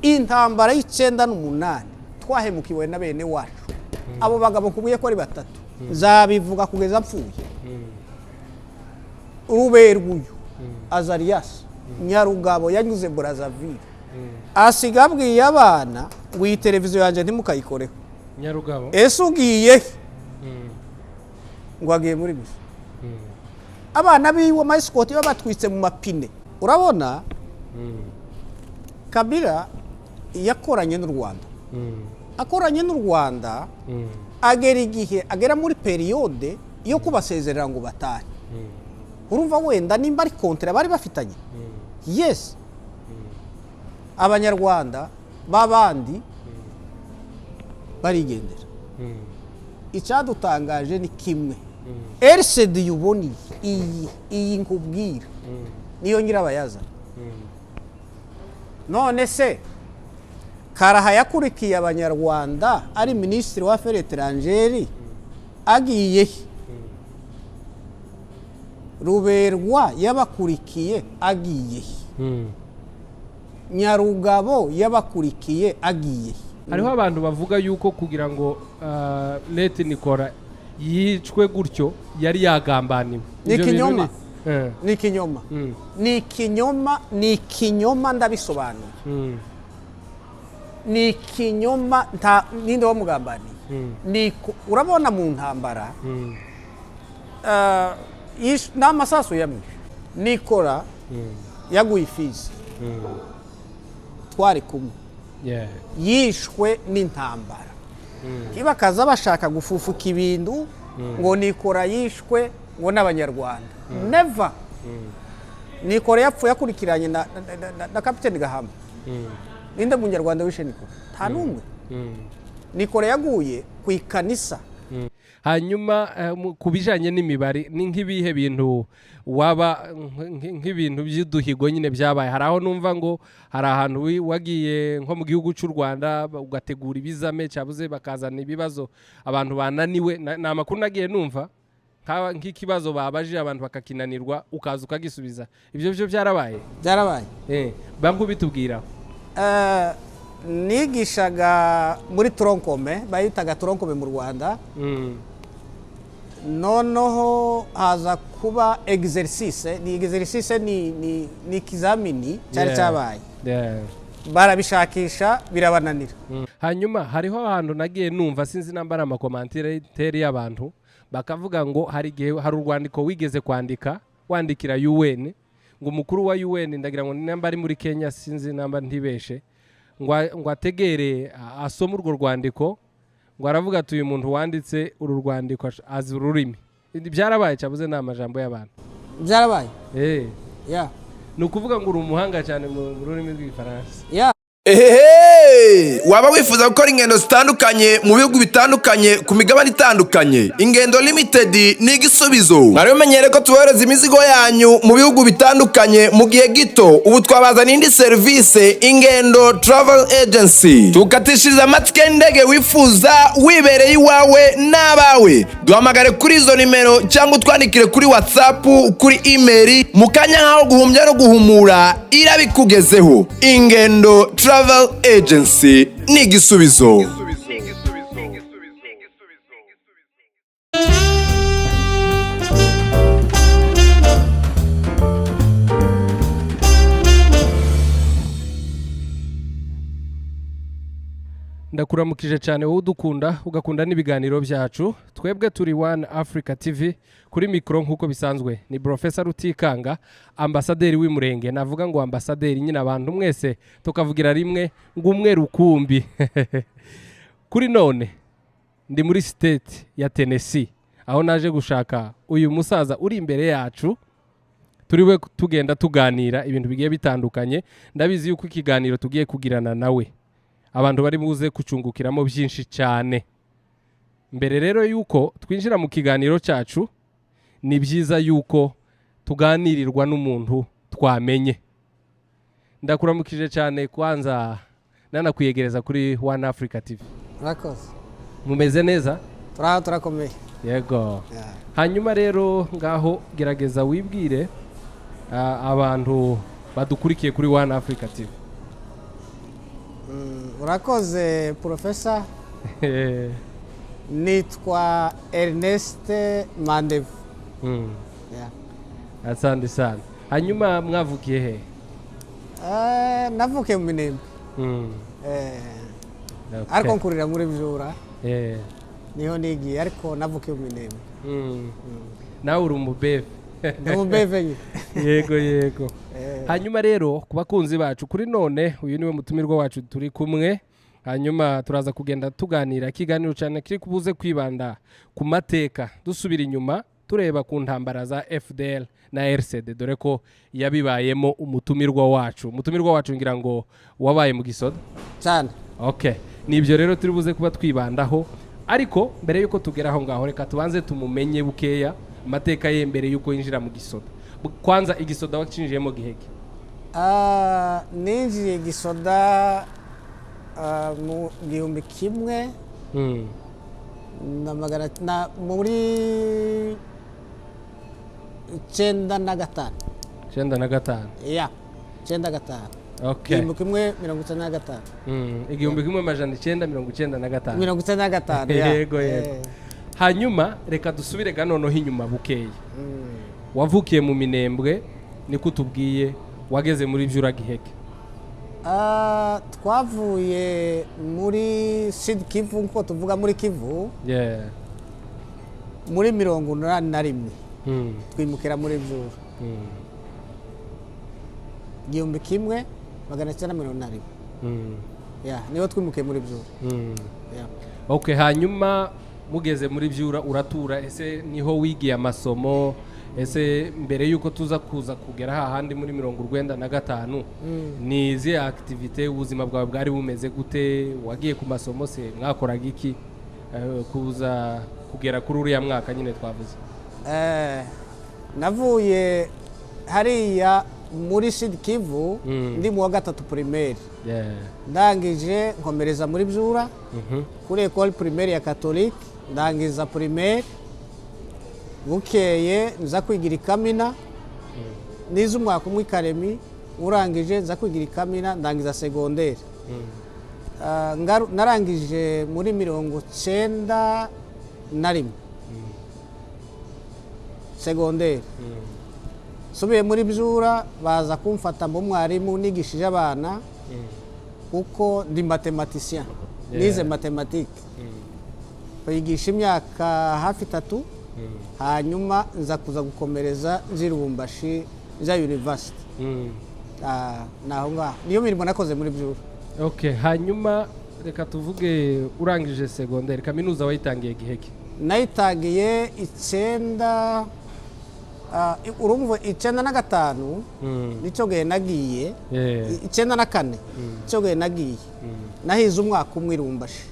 intambara y'icenda n'umunani twahemukiwe na bene wacu abo bagabo kubuye ko ari batatu zabivuga kugeza mpfuye Ruberguyu Azarias Nyarugabo yanyuze Brazzaville asigabwiye abana ngo iyi televiziyo yanje ntimukayikoreho Nyarugabo ese ugiye ngo agiye muri bisi abana biwe mayisikoti babatwitse mu mapine urabona Kabila yakoranye n'u Rwanda akoranye n'u Rwanda agera igihe agera muri periode yo kubasezerera ngo batari urumva wenda nimba ari kontra bari bafitanye yes abanyarwanda babandi barigendera icyadutangaje ni kimwe RCD yuboni iyi nkubwira niyo nyirabayazana none se Karaha yakurikiye abanyarwanda ari ministre wa Affaires étrangères agiye Ruberwa yabakurikiye agiye Nyarugabo yabakurikiye agiye hariho abantu bavuga yuko kugira ngo Leti Nikora yicwe gutyo yari yagambaniwe ni kinyoma ndabisobanura ni kinyoma nta ninde wamugambaniye urabona mu ntambara n'amasaso yamwishe Nikora yaguye Fizi twari kumwe yishwe n'intambara kibakaza bashaka gufufuka ibintu ngo Nikora yishwe ngo n'abanyarwanda never Nikora yapfuye akurikiranye na Kapiteni Gahama ninde munyarwanda wishe Nikora nta numwe Nikora yaguye ku ikanisa hanyuma kubijanye n'imibare ni nk'ibihe bintu waba nk'ibintu by'uduhigo nyine byabaye haraho numva ngo hari ahantu wagiye nko mu gihugu cy'u Rwanda ugategura ibizame cyabuze bakazana ibibazo abantu bananiwe na makuru nagiye numva nk'ikibazo babaje abantu bakakinanirwa ukaza ukagisubiza ibyo byo byarabaye bangu bitubwira nigishaga muri Tronkome bayitaga Tronkome mu Rwanda noneho haza kuba exercice ni ikizamini cyari cyabaye barabishakisha birabananira hanyuma hariho ahantu nagiye numva sinzi nambara amakomantere y'abantu bakavuga ngo hari urwandiko wigeze wandikira UN ngo umukuru wa UN ndagira ngo namba ari muri Kenya sinzi namba ntibeshe ngo ategere asoma urwo rwandiko ngo aravuga ati uyu muntu wanditse uru rwandiko azi ururimi byarabaye cyabuze n'amajambo y'abantu byarabaye ni ukuvuga ngo uri umuhanga cyane mu rurimi rw'igifaransa waba wifuza gukora ingendo zitandukanye mu bihugu bitandukanye ku migabane itandukanye Ingendo Limited ni igisubizo mwari mumenyere ko tubohereza imizigo yanyu mu bihugu bitandukanye mu gihe gito ubu twabazana indi service Ingendo Travel Agency tukatishiriza amatike y'indege wifuza wibereye iwawe n'abawe duhamagare kuri izo nimero cyangwa utwandikire kuri WhatsApp kuri email mu kanya nk'aho guhumya no guhumura irabikugezeho Ingendo Travel Agency ni igisubizo ndakuramukije cyane wowe udukunda ugakunda n'ibiganiro byacu twebwe turi One Africa TV kuri mikro nkuko bisanzwe ni Professor Rutikanga ambasaderi w'Imurenge navuga ngo ambasaderi nyine abantu mwese tukavugira rimwe ngumwe rukumbi kuri none ndi muri state ya Tennessee aho naje gushaka uyu musaza uri imbere yacu turiwe tugenda tuganira ibintu bigiye bitandukanye ndabizi yuko ikiganiro tugiye kugirana nawe abantu bari buze kucungukiramo byinshi cyane mbere rero yuko twinjira mu kiganiro cyacu ni byiza yuko tuganirirwa n'umuntu twamenye ndakuramukije cyane kwanza nanakwiyegereza kuri One Africa TV murakoze mumeze neza turakomeye yego hanyuma rero ngaho gerageza wibwire abantu badukurikiye kuri One Africa TV urakoze profesa nitwa Ernest Mandevu. Yeah. asante sana. Hanyuma mwavukiye he? Navukiye mu Minembwe. Ariko nkurira muri Byura. Niho nigiye ariko navukiye mu Minembwe. Nawe uri umubebe? Ndi umubebe nyine. Yego. Hanyuma rero ku bakunzi bacu kuri none uyu niwe mutumirwa wacu turi kumwe. Hanyuma turaza kugenda tuganira ikiganiro cyane kiri kubuze kwibanda ku mateka dusubira inyuma tureba ku ntambara za FDL na RCD dore ko yabibayemo umutumirwa wacu ngira ngo wabaye mu gisoda cyane. Okay, nibyo rero turi buze kuba twibandaho, ariko mbere yuko tugera aho ngaho reka tubanze tumumenye bukeya amateka ye mbere yuko yinjira mu gisoda. Kwanza igisoda wacinjiyemo giheke? Ninjiye gisoda mu 1100 na muri 95. 95? Yeah, 95. Okay. 1195. 1995. 95. Yego. Hanyuma reka dusubire ganono inyuma bukeya. Wavukiye mu Minembwe niko utubwiye, wageze muri Byura giheke? Twavuye muri Sud Kivu nko tuvuga muri Kivu. Yeah. Muri 81 twimukira muri Byura. 1981. Yeah, niho twimukiye muri Byura. Yeah. Okay, hanyuma mugeze muri Byura uratura, ese niho wigiye amasomo? Ese mbere yuko tuza kuza kugera hahandi muri 95 ni izihe activité ubuzima bwawe bwari bumeze gute? Wagiye ku masomo se mwakoraga iki kuza kugera kuri uriya mwaka nyine twavuze? Navuye hariya muri Sud Kivu ndi mu wa gatatu primaire. Ndangije nkomereza muri Byura kuri école primaire ya catholique, ndangiza primaire. Bukeye nza kwigira Kamina, nize umwaka umwe Karemi, urangije nza kwigira Kamina ndangiza secondaire. Narangije muri 91 secondaire. Subiye muri Byura baza kumfata mu mwarimu nigishije abana kuko ndi mathématicien. Nize mathématique. Kwigisha imyaka hafi 3. Hanyuma nza kuza gukomereza Lubumbashi za university. Naho ngaho niyo mirimo nakoze muri Byura. Okay, hanyuma reka tuvuge urangije secondaire, kaminuza wayitangiye giheke? Nayitangiye 9 urumva 95 nico gihe nagiye. 94 nico gihe nagiye. Nahize umwaka umwe Lubumbashi.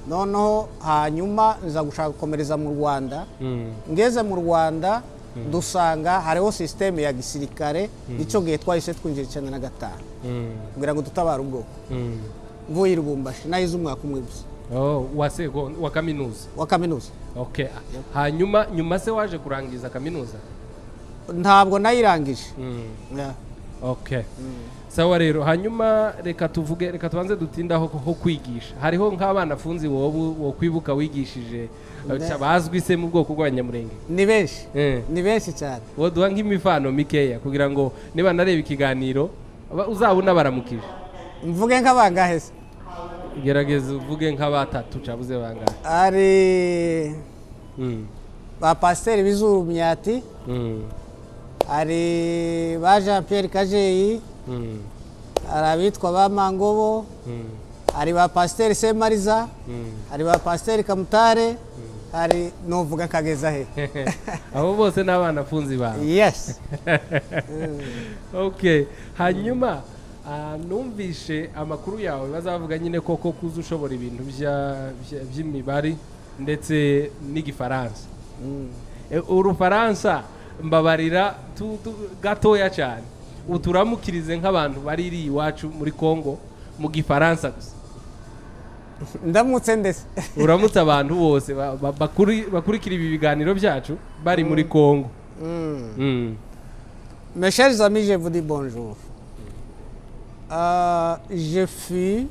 Noneho hanyuma nza gushaka gukomereza mu Rwanda. Ngeze mu Rwanda dusanga hariho systeme ya gisirikare, nico gihe twahise twinjira 95 kugira ngo tutabara ubwoko. Mvuye Lubumbashi nahize umwaka umwe gusa. Wa kaminuza? Wa kaminuza. Okay. Hanyuma nyuma se waje kurangiza kaminuza? Ntabwo nayirangije. Yeah. Okay. Sawa rero, hanyuma reka tubanze dutindaho ho kwigisha. Hariho nk'abana funzi wo kwibuka wigishije bazwi se mu bwoko bw'Abanyamurenge? Ni benshi. Ni benshi cyane. Woduha nk'imifano mikeya kugira ngo niba nareba ikiganiro uzabona baramukije. Mvuge nk'abangahe se? Gerageza uvuge nk'abatatu cabuze bangahe? Ari ba Pasteur Bizuru Myati. Ari ba Jean Pierre Kajeyi. Arabitwa ba Mangobo. Ari ba Pasteur Semariza. Ari ba Pasteur Kamutare. Ari novuga kageza he. Abo bose n'abana funzi ba? Yes. Okay, hanyuma numvishe amakuru yawe bazavuga nyine koko kuza ushobora ibintu by'imibare ndetse n'igifaransa. Urufaransa mbabarira gatoya cyane, uturamukirize nk'abantu bari iri iwacu muri Kongo mu gifaransa gusa. Ndamutse ndese. Uramutse abantu bose bakurikira ibi biganiro byacu bari muri Kongo. Mes chers amis, je vous dis bonjour. Je fus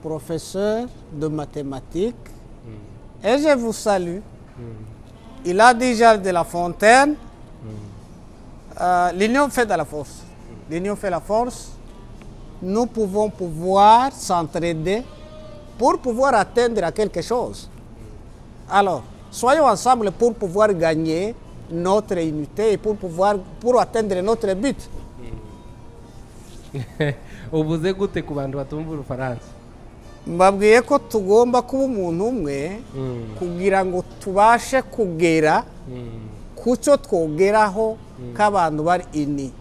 professeur de mathématiques et je vous salue. Il a dit Charles de la Fontaine, l'union fait de la force. L'union fait la force. Nous pouvons pouvoir s'entraider pour pouvoir atteindre quelque chose. Alors, soyons ensemble pour pouvoir gagner notre unité et pour atteindre notre but. uvuze gute ku bantu batumva urufaransa? Mbabwiye ko tugomba kuba umuntu umwe kugira ngo tubashe kugera ku cyo twogeraho k'abantu bari ini.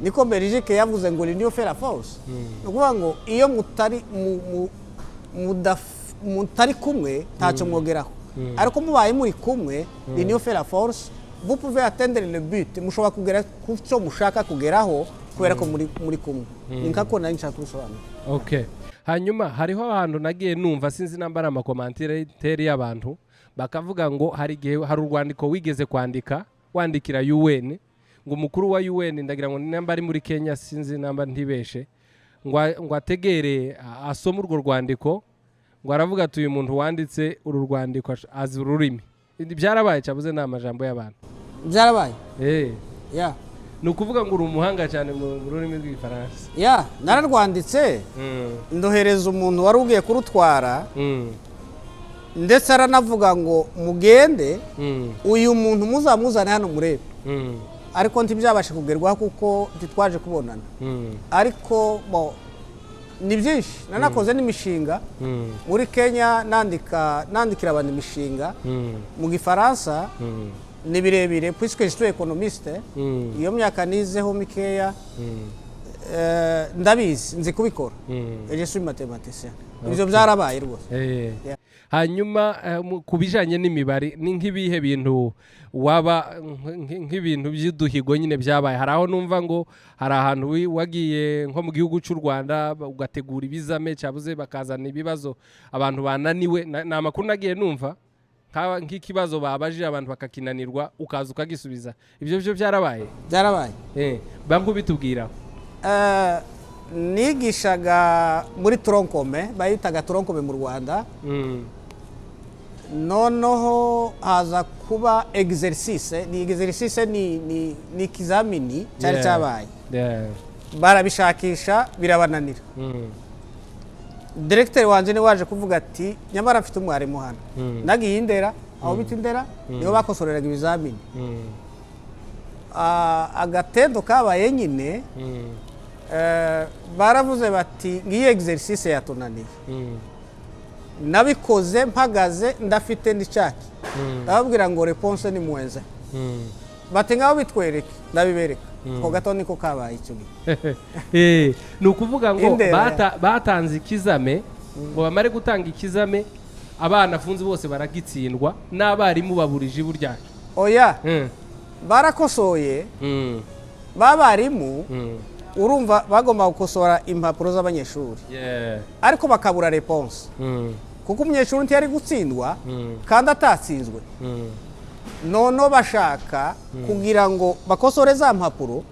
Niko Belgique yavuze ngo l'union fait la force. Ni ukuvuga ngo iyo mutari kumwe ntacyo mwogeraho, ariko mubaye muri kumwe l'union fait la force, vous pouvez atteindre le but. Mushobora kugera ku cyo mushaka kugeraho kubera ko muri kumwe. Ni nkako nari nshaka gusobanura. Okay. Hanyuma hariho ahantu nagiye numva sinzi namba ari amakomantere y'abantu bakavuga ngo hari urwandiko wigeze wandikira UN, ngo umukuru wa UN ndagira ngo namba ari muri Kenya sinzi namba ntibeshe, ngo ategere asoma urwo rwandiko, ngo aravuga ati uyu muntu wanditse uru rwandiko azi ururimi. Byarabaye cyabuze n'amajambo y'abantu? Byarabaye. Yeah. Ni ukuvuga ngo uri umuhanga cyane mu rurimi rw'igifaransa? Nararwanditse ndohereza umuntu wari ugiye kurutwara, ndetse aranavuga ngo mugende uyu muntu muzamuzane hano murebe, ariko ntibyabashe kugerwaho kuko twaje kubonana. Ariko ni byinshi nanakoze n'imishinga muri Kenya, nandikira abantu imishinga mu gifaransa ni birebire puisque je suis économiste. Iyo myaka nizeho mikeya ndabizi nzi kubikora. Je suis mathématicien. Ibyo byarabaye rwose. Hanyuma kubijanye n'imibare ni nk'ibihe bintu waba nk'ibintu by'uduhigo nyine byabaye? Hari aho numva ngo hari ahantu wagiye nko mu gihugu cy'u Rwanda ugategura ibizame cyabuze bakazana ibibazo abantu bananiwe, na amakuru nagiye numva nk'ikibazo babaje abantu bakakinanirwa ukaza ukagisubiza. Ibyo byo byarabaye? Byarabaye. Bangu bitubwira. Nigishaga muri Troncome, bayitaga Troncome mu Rwanda. Noneho haza kuba exercice, ni ikizamini cyari cyabaye. Barabishakisha birabananira. Directeur wanje ni waje kuvuga ati nyamara mfite umwarimu hano. Nagiye Indera, aho bita Indera niho bakosoreraga ibizamini. Agatendo kabaye nyine baravuze bati ngiyi exercice yatunaniye. Nabikoze mpagaze ndafite n'icaki. Ndababwira ngo réponse ni mwenze. Bati ngaho bitwereke, ndabibereka. Ko gato niko kabaye icyo gihe. Ni ukuvuga ngo batanze ikizame, ngo bamare gutanga ikizame abana afunze bose baragitsindwa n'abarimu baburije ibu ryacu. Oya, barakosoye. Babarimu urumva bagomba gukosora impapuro z'abanyeshuri, ariko bakabura réponse kuko umunyeshuri ntiyari gutsindwa kandi atatsinzwe. Nono bashaka kugira ngo bakosore za mpapuro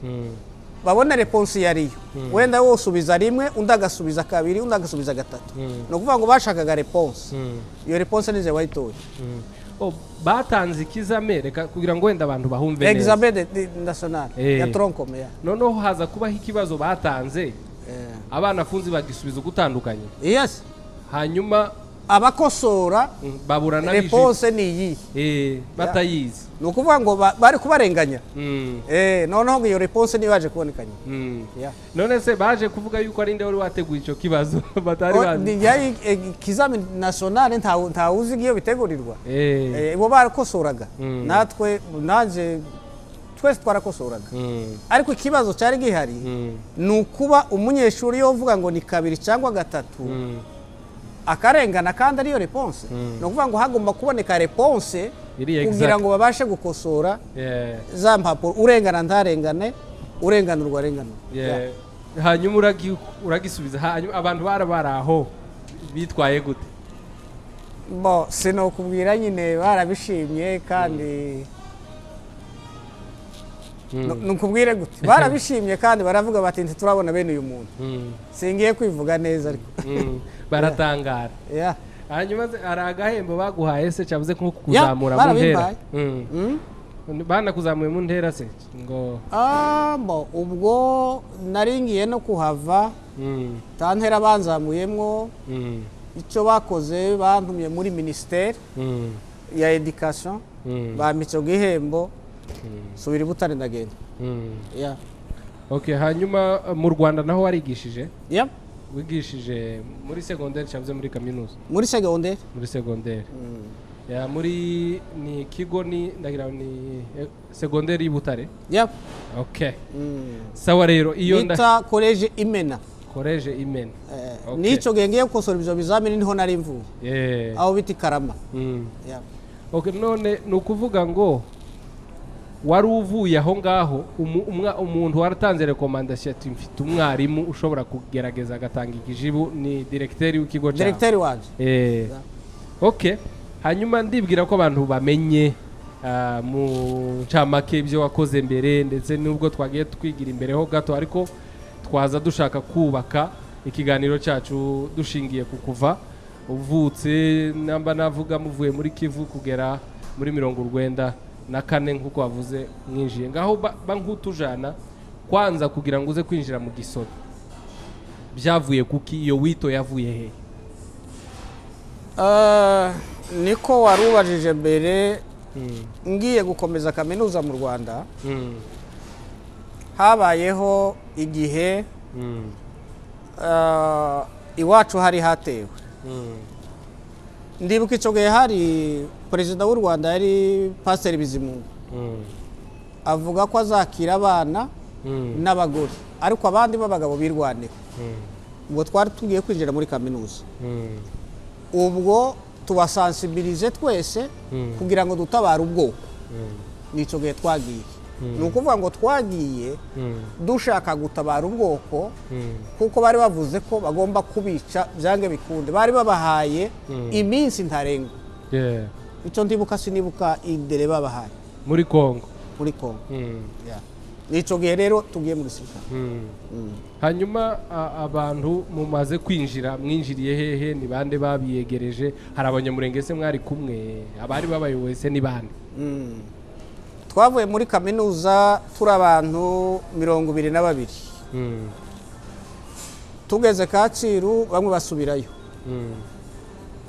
babone réponse yariyo. Wenda wo usubiza rimwe, undi agasubiza kabiri, undi agasubiza gatatu. No kuvuga ngo bashakaga réponse. Iyo réponse nize wayitoye. Batanze ikizame reka kugira ngo wenda abantu bahumve neza. Examen national ya Troncome. Noneho haza kubaho ikibazo batanze, abana afunze bagisubiza gutandukanye. Yes. Hanyuma abakosora babura na réponse ni iyi. Batayizi. No kuvuga ngo bari kubarenganya. Noneho iyo réponse ni baje kubonekanya. None se baje kuvuga yuko ari nde wari wateguye icyo kibazo batari bazi. Ni examen national ntawuzi iyo bitegurirwa. Bo barakosoraga. Natwe nanje twese twarakosoraga. Ariko ikibazo cyari gihari ni ukuba umunyeshuri yovuga ngo ni kabiri cyangwa gatatu akarengana kandi ariyo réponse. No kuvuga ngo hagomba kuboneka réponse kugira ngo babashe gukosora za mpapuro, urengana ntarengane, urenganurwa renganurwa. Hanyuma uragisubiza. Hanyuma abantu baraho bitwaye gute? Sino kubwira nyine barabishimye kandi nukubwire gute barabishimye kandi baravuga bati turabona bene uyu muntu singiye kwivuga neza ariko baratangara yeah. hanyuma hari agahembo baguhaye se cyavuze nko kuzamura mu ntera banakuzamuye mu ntera se ngo ubwo naringiye no kuhava ta ntera banzamuyemwo icyo bakoze bantumye muri ministeri ya education bamico gihembo subira Butare ndagenda yeah. Okay, hanyuma mu Rwanda naho warigishije yep. wigishije muri secondaire cyangwa muri kaminuza muri secondaire ya muri ni kigo ni ndagira ni secondaire y'Ibutare yep. Okay sawa rero iyo nita college Imena okay. Nico gengeye gukosora ibyo bizamini niho nari mvuye aho biti Karama yeah. Okay, none nukuvuga ngo wari uvuye aho ngaho umuntu waratanze recommandation ati mfite umwarimu ushobora kugerageza agatanga ikijibu ni directeur w'ikigo cyawe directeur wanje okay hanyuma ndibwira ko abantu bamenye mu ncamake ibyo wakoze mbere ndetse nubwo twagiye twigira imbere ho gato ariko twaza dushaka kubaka ikiganiro cyacu dushingiye ku kuva uvutse namba navuga muvuye muri Kivu kugera muri 94 nkuko wavuze mwinjiye ngaho bankutujana kwanza kugira ngo uze kwinjira mu gisoda byavuye kuki iyo wito yavuye he niko warubajije mbere ngiye gukomeza kaminuza mu Rwanda habayeho igihe iwacu hari hatewe ndibuka icyo gihe hari perezida w'u Rwanda yari Pasteur Bizimungu avuga ko azakira abana n'abagore ariko abandi b'abagabo birwanira ubwo twari tugiye kwinjira muri kaminuza ubwo tubasensibilize twese kugira ngo dutabare ubwoko n'icyo gihe twagiye ni ukuvuga ngo twagiye dushaka gutabara ubwoko kuko bari bavuze ko bagomba kubica byange bikunde bari babahaye iminsi ntarengwa icyo ndibuka sinibuka idere babahaye muri Kongo n'icyo gihe rero tugiye muri sirikare hanyuma abantu mumaze kwinjira mwinjiriye hehe ni bande babiyegereje hari abanyamurenge se mwari kumwe abari babayoboye se ni bande twavuye muri kaminuza turi abantu 22 tugeze Kacyiru bamwe basubirayo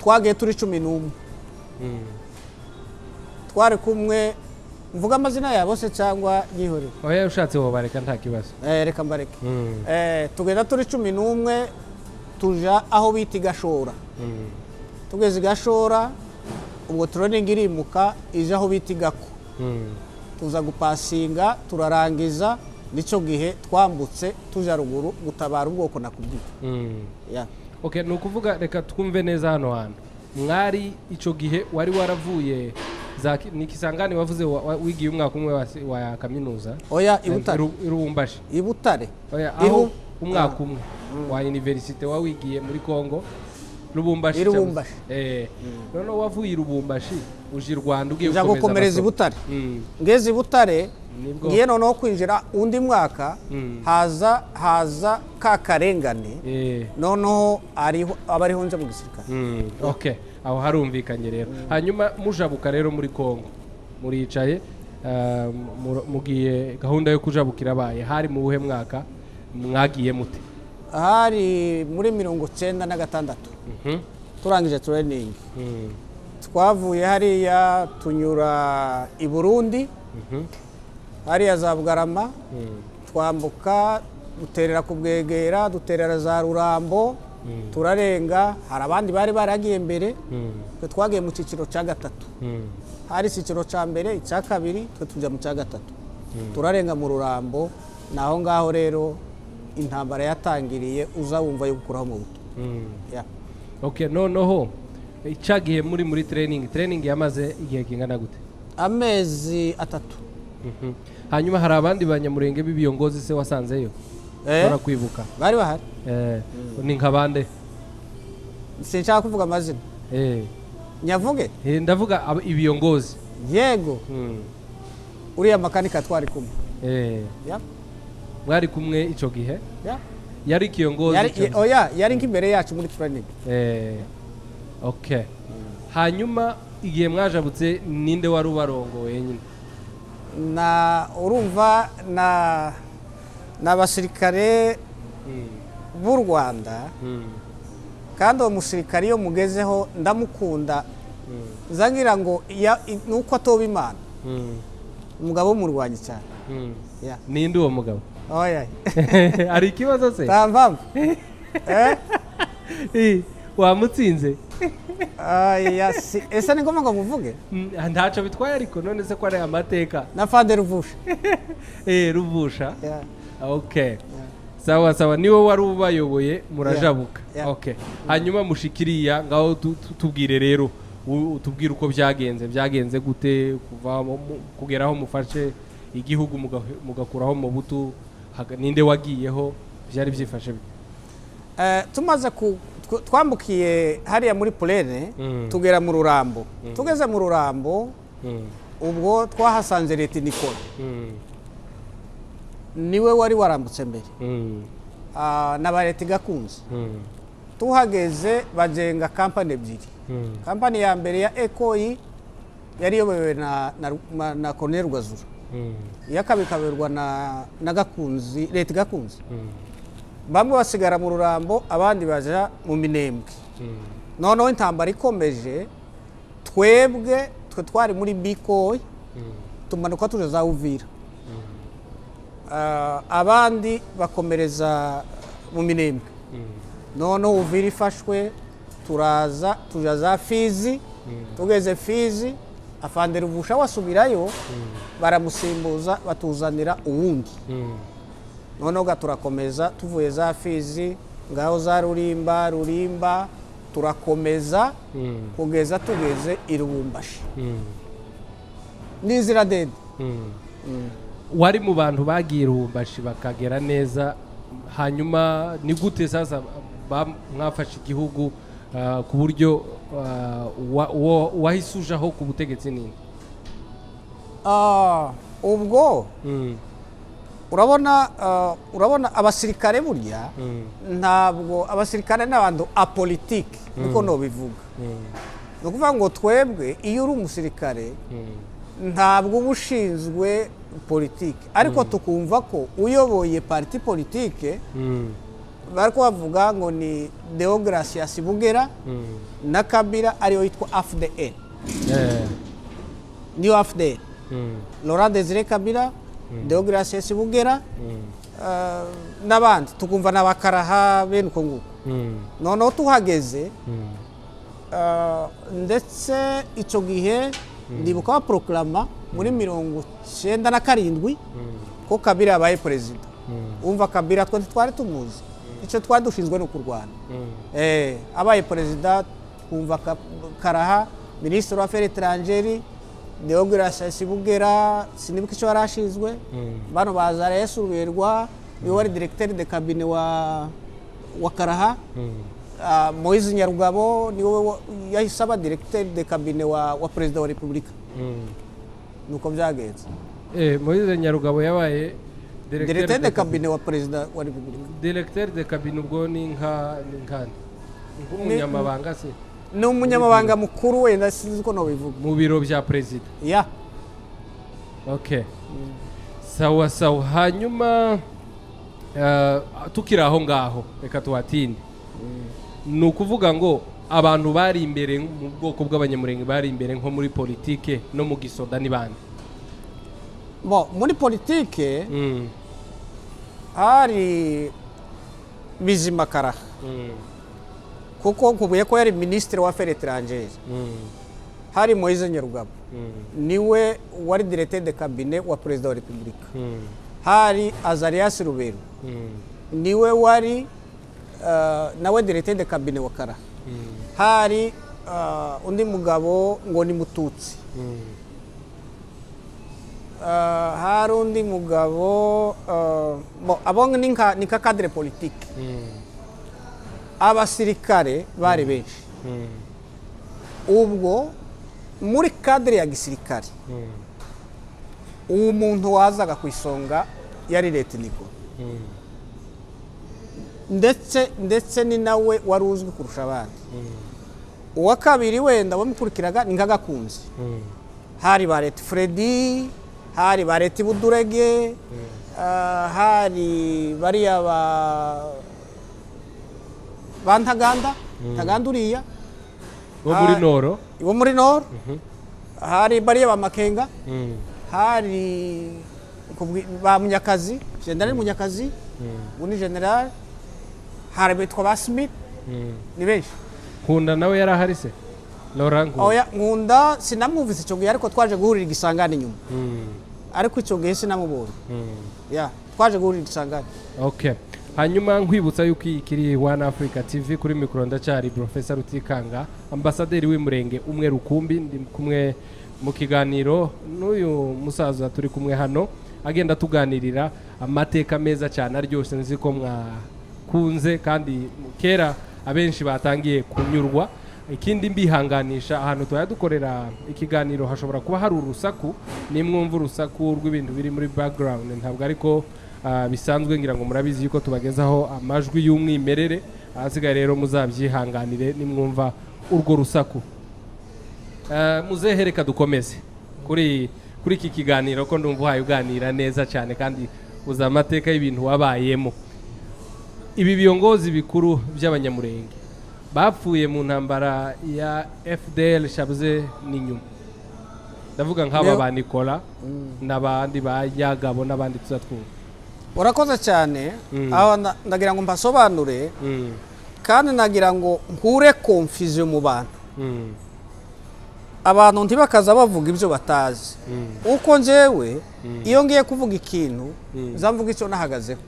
twagiye turi 11 twari kumwe mvuga amazina yabo se cyangwa yihorera oya ushatse wo bareka nta kibazo reka mbareke tugenda turi 11 tuja aho biti Gashora tugeze Gashora ubwo training irimuka ije aho biti Gako tuza gupasinga turarangiza nico gihe twambutse tuja ruguru gutabara ubwoko nakubwiye okay nukuvuga reka twumve neza hano hantu mwari ico gihe wari waravuye nikisangane wavuze wigiye umwaka umwe wa kaminuza oya Ibutare Ibutare oya aho umwaka umwe wa university wawigiye muri Kongo Lubumbashi none wavuye Lubumbashi uje Rwanda ugiye gukomereza Ibutare ngeze Ibutare ngiye noneho kwinjira undi mwaka haza ka karengane noneho abariho nje mu gisirikare okay aho harumvikanye rero hanyuma mujabuka rero muri Kongo muricaye mugiye gahunda yo kujabukira abaye hari mu buhe mwaka mwagiye mute hari muri 96 turangije training twavuye hariya tunyura i Burundi hariya za Bugarama twambuka duterera ku Bwegera duterera za Rurambo turarenga hari abandi bari baragiye mbere twe twagiye mu ciciro cya gatatu hari ciciro cya mbere icya kabiri twe tujya mu cya gatatu turarenga mu Rurambo naho ngaho rero intambara yatangiriye uza wumva yo gukuraho mu buto okay noneho icagiye muri training yamaze igihe kingana gute amezi 3 hanyuma hari abandi banyamurenge b'ibiyongozi se wasanzeyo bara kwibuka bari bahari ni nkabande sinshaka kuvuga amazina nyavuge ndavuga ibiyongozi yego uriya makanika twari kumwe Yeah. mwari kumwe icyo gihe Yeah. yari kiyongozi yari nk'imbere yacu muri training. Okay. Hanyuma igihe mwajabutse ninde wari ubarongoye nyine? Urumva n'abasirikare b'u Rwanda, kandi uwo musirikare iyo mugezeho ndamukunda, zangira ngo nuko atoba Imana, umugabo w'umurwanyi cyane. Ninde uwo mugabo? Oya. Ari ikibazo se? Tamvamva. Wamutsinze? Ese ni ngombwa ngo muvuge? Ntacyo bitwaye ariko none se ko ari amateka. Na Fande Ruvusha. Ruvusha. Okay. Sawa sawa, niwe wari ubayoboye murajabuka. Okay. Hanyuma mushikiriya ngaho tubwire rero, tubwire uko byagenze gute kuva kugeraho mufashe igihugu mugakuraho mu butu, ninde wagiyeho, byari byifashe bite? Tumaze twambukiye hariya muri Purene tugera mu Rurambo. Tugeze mu Rurambo ubwo twahasanze Leta Nicola, niwe wari warambutse mbere, na Leta Gakunze. Tuhageze bajenga kampani ebyiri. Kampani ya mbere ya Ekoyi yari yobewe na Colonel Rwazura, yakabikaberwa na Gakunzi, Leta Gakunze. Bamwe basigara mu Rurambo, abandi baja mu Minembwe. Noneho intambara ikomeje, twe twari muri Bikoyi, tumanuka tuje za Uvira. Abandi bakomereza mu Minembwe. Noneho Uvira ifashwe, tuja za Fizi. Tugeze Fizi, Afande Ruvusha wasubirayo, baramusimbuza batuzanira uwundi. Noneho turakomeza tuvuye za Fizi ngaho za Rurimba turakomeza kugeza tugeze i Lubumbashi. N'inzira ndende. Wari mu bantu bagiye Lubumbashi bakagera neza, hanyuma ni gute sasa mwafashe igihugu ku buryo wahisujaho ku butegetsi nini? Ubwo urabona abasirikare burya ntabwo abasirikare n'abantu apolitike niko no bivuga. No kuvuga ngo twebwe iyo uri umusirikare ntabwo ubushinzwe politike, ariko tukumva ko uyoboye parti politike bariko bavuga ngo ni Deogracias Bugera na Kabila ariyo yitwa AFDL. Niyo AFDL. Laurent Desire Kabila, Deogracias Bugera, n'abandi tukumva n'abakaraha bene uko nguko. Noneho tuhageze ndetse icyo gihe ndibuka baproklama muri 97 ko Kabila yabaye perezida. Umva Kabila twari tumuzi, icyo twari dushinzwe no kurwana. Abaye perezida twumva Karaha, ministre w'affaires étrangères, Deogracias Bugera sinibuka icyo yarashinzwe. Bano bazara yesurwerwa, niwe wari directeur de cabinet wa Karaha. Moise Nyarugabo niwe yahisaba directeur de cabinet wa president wa Republika. Nuko byagenze. Moise Nyarugabo yabaye directeur de cabinet wa president wa Republika. Directeur de cabinet ubwo ni nkani nk'umunyamabanga se? Ni umunyamabanga mukuru wenda sinzi ko no bivuga mu biro bya president. Okay. Sawa sawa. Hanyuma tukiri aho ngaho reka tuhatinde. Ni ukuvuga ngo abantu bari imbere mu bwoko bw'abanyamurenge bari imbere nko muri politike no mu gisoda ni bande? Muri politike hari Bizima Karaha, kuko kubuye ko yari ministre w'affaires étrangères. Hari Moise Nyarugabo, niwe wari directeur de cabinet wa president wa Republika. Hari Azarias Ruberu, niwe wari nawe directeur de cabinet wa Karaha. Hari undi mugabo ngo ni Mututsi. Hari undi mugabo abo ni nka cadre politique. Abasirikare bari benshi. Ubwo muri cadre ya gisirikare uwo muntu wazaga ku isonga yari leta Nikora ndetse ni nawe wari uzwi kurusha abandi. Uwa kabiri wenda bamukurikiraga ni nk'agakunzi, hari ba leta Freddy, hari ba leta Budurege, hari bariya ba Ntaganda uriya bo muri Noro, hari bariya ba Makenga, hari ba Munyakazi, General Munyakazi, ubu ni General, hari bitwa ba Smith, ni benshi. Nkunda nawe yari ahari se? Laurent Nkunda sinamwumvise icyo gihe, ariko twaje guhurira Igisangani nyuma, ariko icyo gihe sinamubonye. Twaje guhurira Igisangani. Okay. Hanyuma nkwibutsa yuko ikiri One Africa TV kuri mikoro ndacyari Professor Rutikanga, ambasaderi w'Umurenge umwe rukumbi, ndi kumwe mu kiganiro n'uyu musaza turi kumwe hano agenda tuganirira amateka meza cyane aryoshye, nzi ko mwakunze kandi kera abenshi batangiye kunyurwa. Ikindi mbihanganisha ahantu twaya dukorera ikiganiro hashobora kuba hari urusaku, nimwumva urusaku rw'ibintu biri muri background, ntabwo ariko bisanzwe, ngira ngo murabizi yuko tubagezaho amajwi y'umwimerere, ahasigaye rero muzabyihanganire nimwumva urwo rusaku. Muzehereka dukomeze kuri iki kiganiro ko ndumva uhaye uganira neza cyane kandi uza amateka y'ibintu wabayemo. Ibi biyongozi bikuru by'Abanyamurenge bapfuye mu ntambara ya FDL shabuze n'inyuma, ndavuga nk'aba ba Nicola n'abandi ba Yagabo n'abandi tuzatwumva. Urakoze cyane. Aho ndagira ngo mbasobanure kandi nagira ngo nkure confusion mu bantu, abantu ntibakaza bavuga ibyo batazi. Uko njyewe iyo ngiye kuvuga ikintu zamvuga icyo nahagazeho,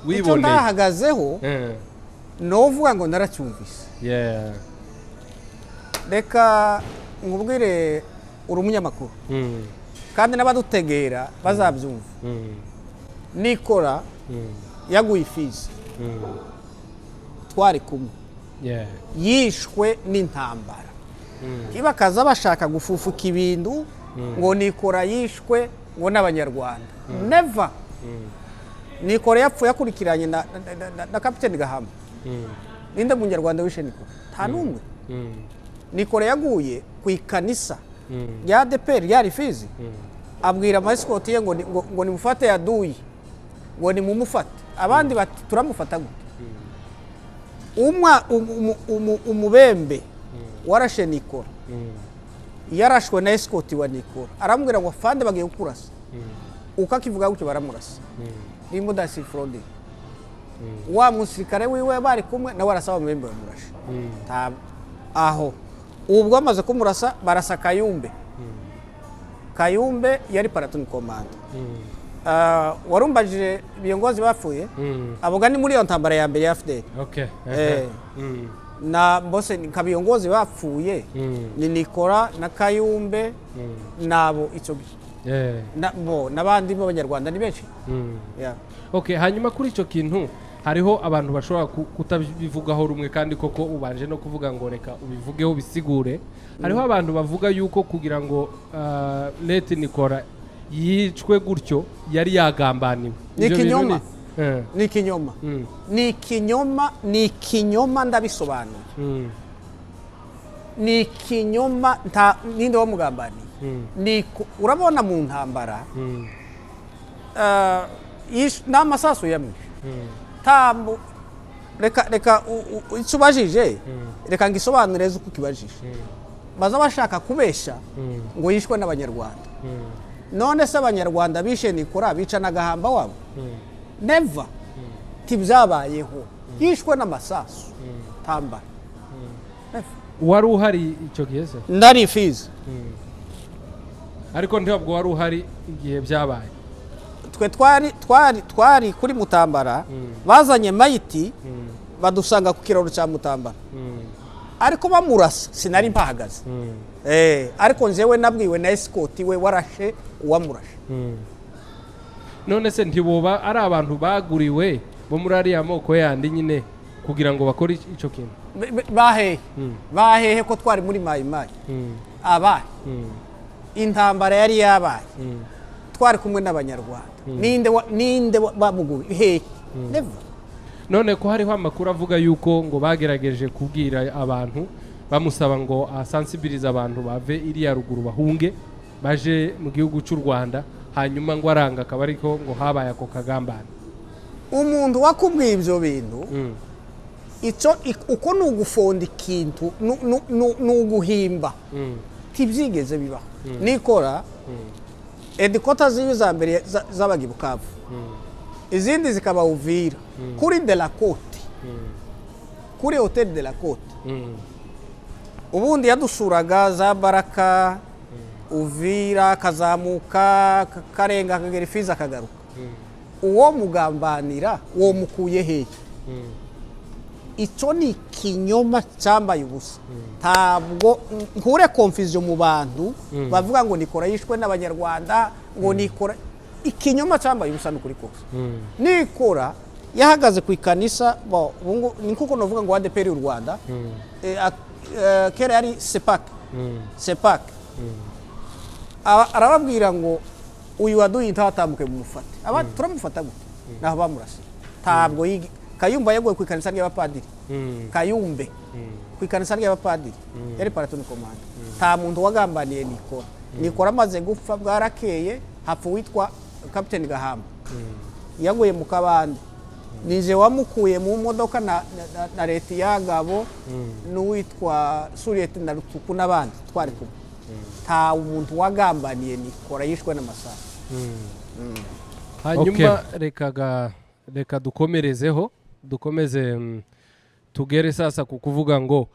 icyo nahagazeho novuga ngo naracyumvise. Reka nkubwire uri umunyamakuru kandi n'abadutegera bazabyumva. Nikora yaguye Fizi, twari kumwe, yishwe n'intambara. Bakaza bashaka gufufuka ibintu ngo Nikora yishwe ngo n'Abanyarwanda. Never. Nikora yapfuye akurikiranye na Kapiteni Gahama. Ninde munyarwanda wishe Nikora? Nta n'umwe. Nikora yaguye ku ikanisa rya ADEPR yari Fizi, abwira amasikoti ye ngo nimufate yaduye, ngo nimumufate. Abandi bati turamufata gute? Umubembe warashe Nikora, yarashwe na escort wa Nikora, aramubwira ngo fande bagiye kukurasa. Ukakivuga gutyo baramurasa. Rimbo dasi Frode, wa musirikare wiwe bari kumwe na warasaba umubembe bamurashe. Aho ubwo amaze kumurasa barasa Kayumbe. Kayumbe yari platoon commander. Warumbajije biyongozi bapfuye, aboga ni muri yo ntambara ya mbere ya FDL. Na bose kabiyongozi bapfuye ni Nikora na Kayumbe nabo icyo n'abandi b'Abanyarwanda ni benshi. Okay, hanyuma kuri icyo kintu hariho abantu bashobora kutabivugaho rumwe, kandi koko ubanje no kuvuga ngo reka ubivugeho bisigure. Hariho abantu bavuga yuko kugira ngo leta Nikora yicwe gutyo yari yagambaniwe. Ni ikinyoma ndabisobanuye. Ni ikinyoma ninde wamugambaniye. Urabona mu ntambara n'amasasu yamwe tambo. Reka icyo ubajije reka ngisobanure uko ukibajije. Baza bashaka kubesha ngo yishwe n'Abanyarwanda. None se Abanyarwanda bishe Nikora bica na Gahamba wabo? Never. Tibyabayeho. Yishwe n'amasasu tambara. Wari uhari icyo gihe se? Ndari Fizi. Ariko ntabwo wari uhari igihe byabaye. Twe twari kuri Mutambara, bazanye mayiti badusanga ku kiraro cya Mutambara. Ariko bamurasa sinari mpahagaze. Ariko njewe nabwiwe na escort we warashe uwamurashe. None se ntiboba ari abantu baguriwe bo muri ariya moko yandi nyine kugira ngo bakore icyo kintu? Bahehe ko twari muri Mayimayi. Abaye intambara yari yabaye, twari kumwe n'abanyarwanda ninde bamuguye hehe never. none ko hariho amakuru avuga yuko ngo bagerageje kubwira abantu bamusaba ngo asensibilize abantu bave iriya ruguru bahunge baje mu gihugu cy'u Rwanda hanyuma ngo aranga akaba ariko ngo habaye ako kagambane. Umuntu wakubwiye ibyo bintu uko ni ugufonda ikintu ni uguhimba tibyigeze bibaho. Nikora edikota zibi za mbere zabaga i Bukavu izindi zikaba Uvira kuri de la Côte kuri Hotel de la Côte. Ubundi yadusuraga za Baraka Uvira kazamuka karenga akagera Fizi akagaruka. Uwo mugambanira uwo mukuye hehe? Icyo ni ikinyoma cyambaye ubusa. Ntabwo nkure confusion mu bantu bavuga ngo Nikora yishwe n'abanyarwanda ngo Nikora ikinyoma cyambaye ubusa n'ukuri kose. Nikora yahagaze ku ikanisa ni kuko novuga ngo ADPR y'u Rwanda kera yari sepak arababwira ngo uyu waduye intatambuke mu mufate turamufata gute naho bamurasa. Ntabwo Kayumba yagoye ku ikanisa ry'abapadiri Kayumbe ku ikanisa ry'abapadiri yari paratoni komanda. Nta muntu wagambaniye Nikora amaze gupfa bwarakeye hapfa witwa Captain Gahamba yagoye mu kabande nije wamukuye mu modoka na leta yagabo n'uwitwa Suriete na Rutuku n'abandi twari kumwe. Nta umuntu wagambaniye Nikora yishwe n'amasaha. Hanyuma reka dukomerezeho dukomeze tugere sasa ku kuvuga ngo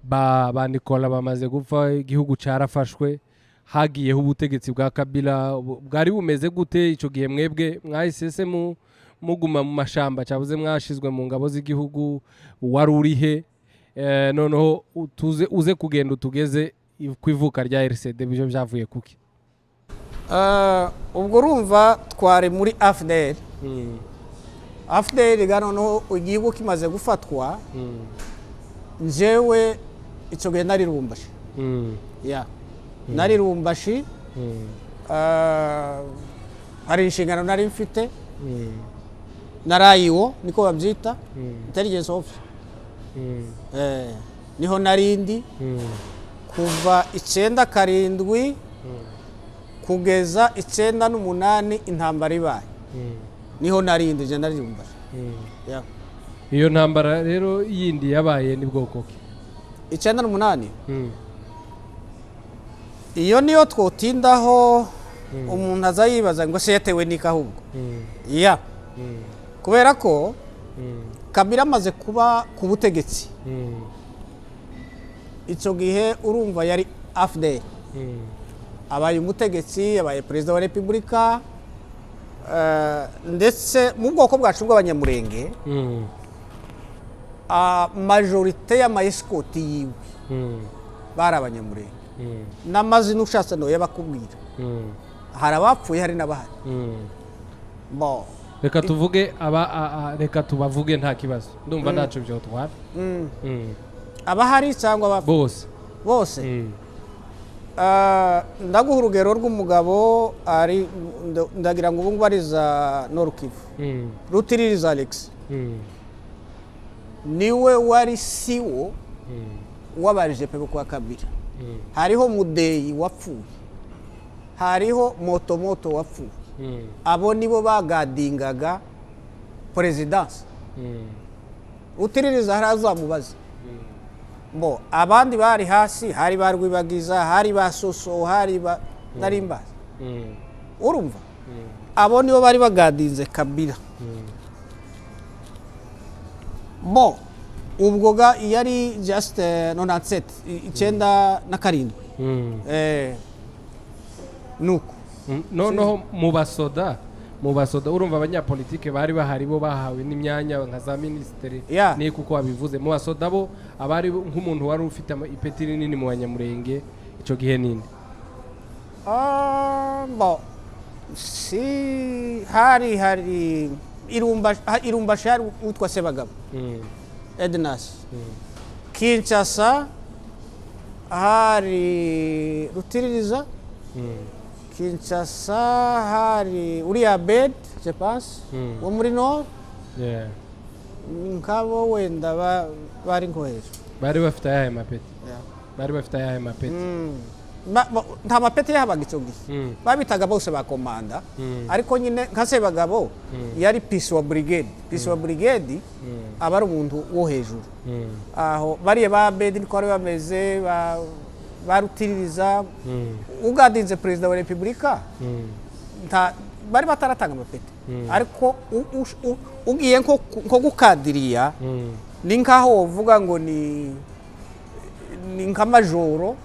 ba Nikora bamaze gupfa igihugu cyarafashwe hagiyeho ubutegetsi bwa Kabila bwari bumeze gute icyo gihe mwebwe mwahisese muguma mu mashamba cyabuze mwashizwe mu ngabo z'igihugu wari urihe noneho uze kugenda utugeze kwivuka rya RCD byo byavuye kuki? Ubwo urumva twari muri AFDL noneho igihugu kimaze gufatwa njyewe icyo gihe nari Lubumbashi nari Lubumbashi hari inshingano nari mfite narayiwo niko babyita intelligence officer niho narindi kuva 97 kugeza 98 intambara ibaye niho narindi je nari Lubumbashi. Iyo ntambara rero yindi yabaye ni bwoko ki? 98 iyo niyo twotindaho umuntu azayibaza ngo se yatewe n'ikahubwo kubera ko Kabila amaze kuba ku butegetsi icyo gihe urumva yari AFDL abaye umutegetsi abaye perezida wa repubulika ndetse mu bwoko bwacu bw'abanyamurenge majorite y'amayesikoti yiwe bari abanyamurenge n'amazina ushatse no yabakubwira hari abapfuye hari n'abahari. Reka tuvuge reka tubavuge nta kibazo ndumva ntacyo byo twara abahari cyangwa bose ndaguha urugero rw'umugabo ari ndagira ngo ubu ngubu ari za Norukivu Rutiririza Alex niwe wari siwo wabarije pepe kwa Kabila. Hariho Mudeyi wapfuye hariho Motomoto wapfuye abo nibo bagadingaga presidence. Rutiririza harazamubaza abandi bari hasi hari barwibagiza hari basoso hari narimbaza urumva abo nibo bari bagadinze Kabila. Ubwo yari just 97 97 nuko noneho mu basoda urumva abanyapolitike bari bahari bo bahawe n'imyanya nka za ministeri ni kuko wabivuze mu basoda bo abari nk'umuntu wari ufite ipeti rinini mu banyamurenge icyo gihe ninde? hari Irumbashi hari utwa Sebagabo Ednas Kinshasa hari Rutiririza Kinshasa hari uriya bed je pense wo muri Nord Yeah. nkabo wenda bari nko hejuru Bari bafite ayahe mapeti? Yeah. Bari bafite ayahe mapeti? nta mapeti yabaga icyo gihe babitaga bose ba komanda ariko nyine nka Sebagabo yari peace wa brigade aba ari umuntu wo hejuru aho bariye ba bed niko bari bameze barutiririza ugadinze perezida wa repubulika bari bataratanga amapeti ariko ugiye nko gukadiriya ni nkaho uvuga ngo ni nka majoro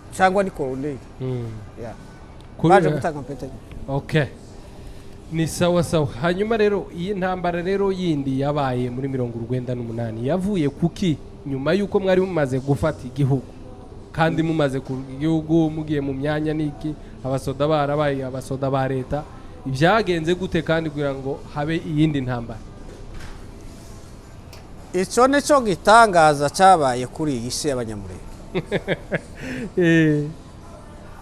cyangwa ni koroneli baje gutanga amapeti. Okay, ni sawa sawa. Hanyuma rero iyi ntambara rero yindi yabaye muri 1998 yavuye kuki nyuma yuko mwari mumaze gufata igihugu kandi mumaze ku gihugu mugiye mu myanya niki abasoda barabaye abasoda ba leta ibyagenze gute kandi kugira ngo habe iyindi ntambara? Icyo nicyo gitangaza cyabaye kuri iyi si y'abanyamurenge.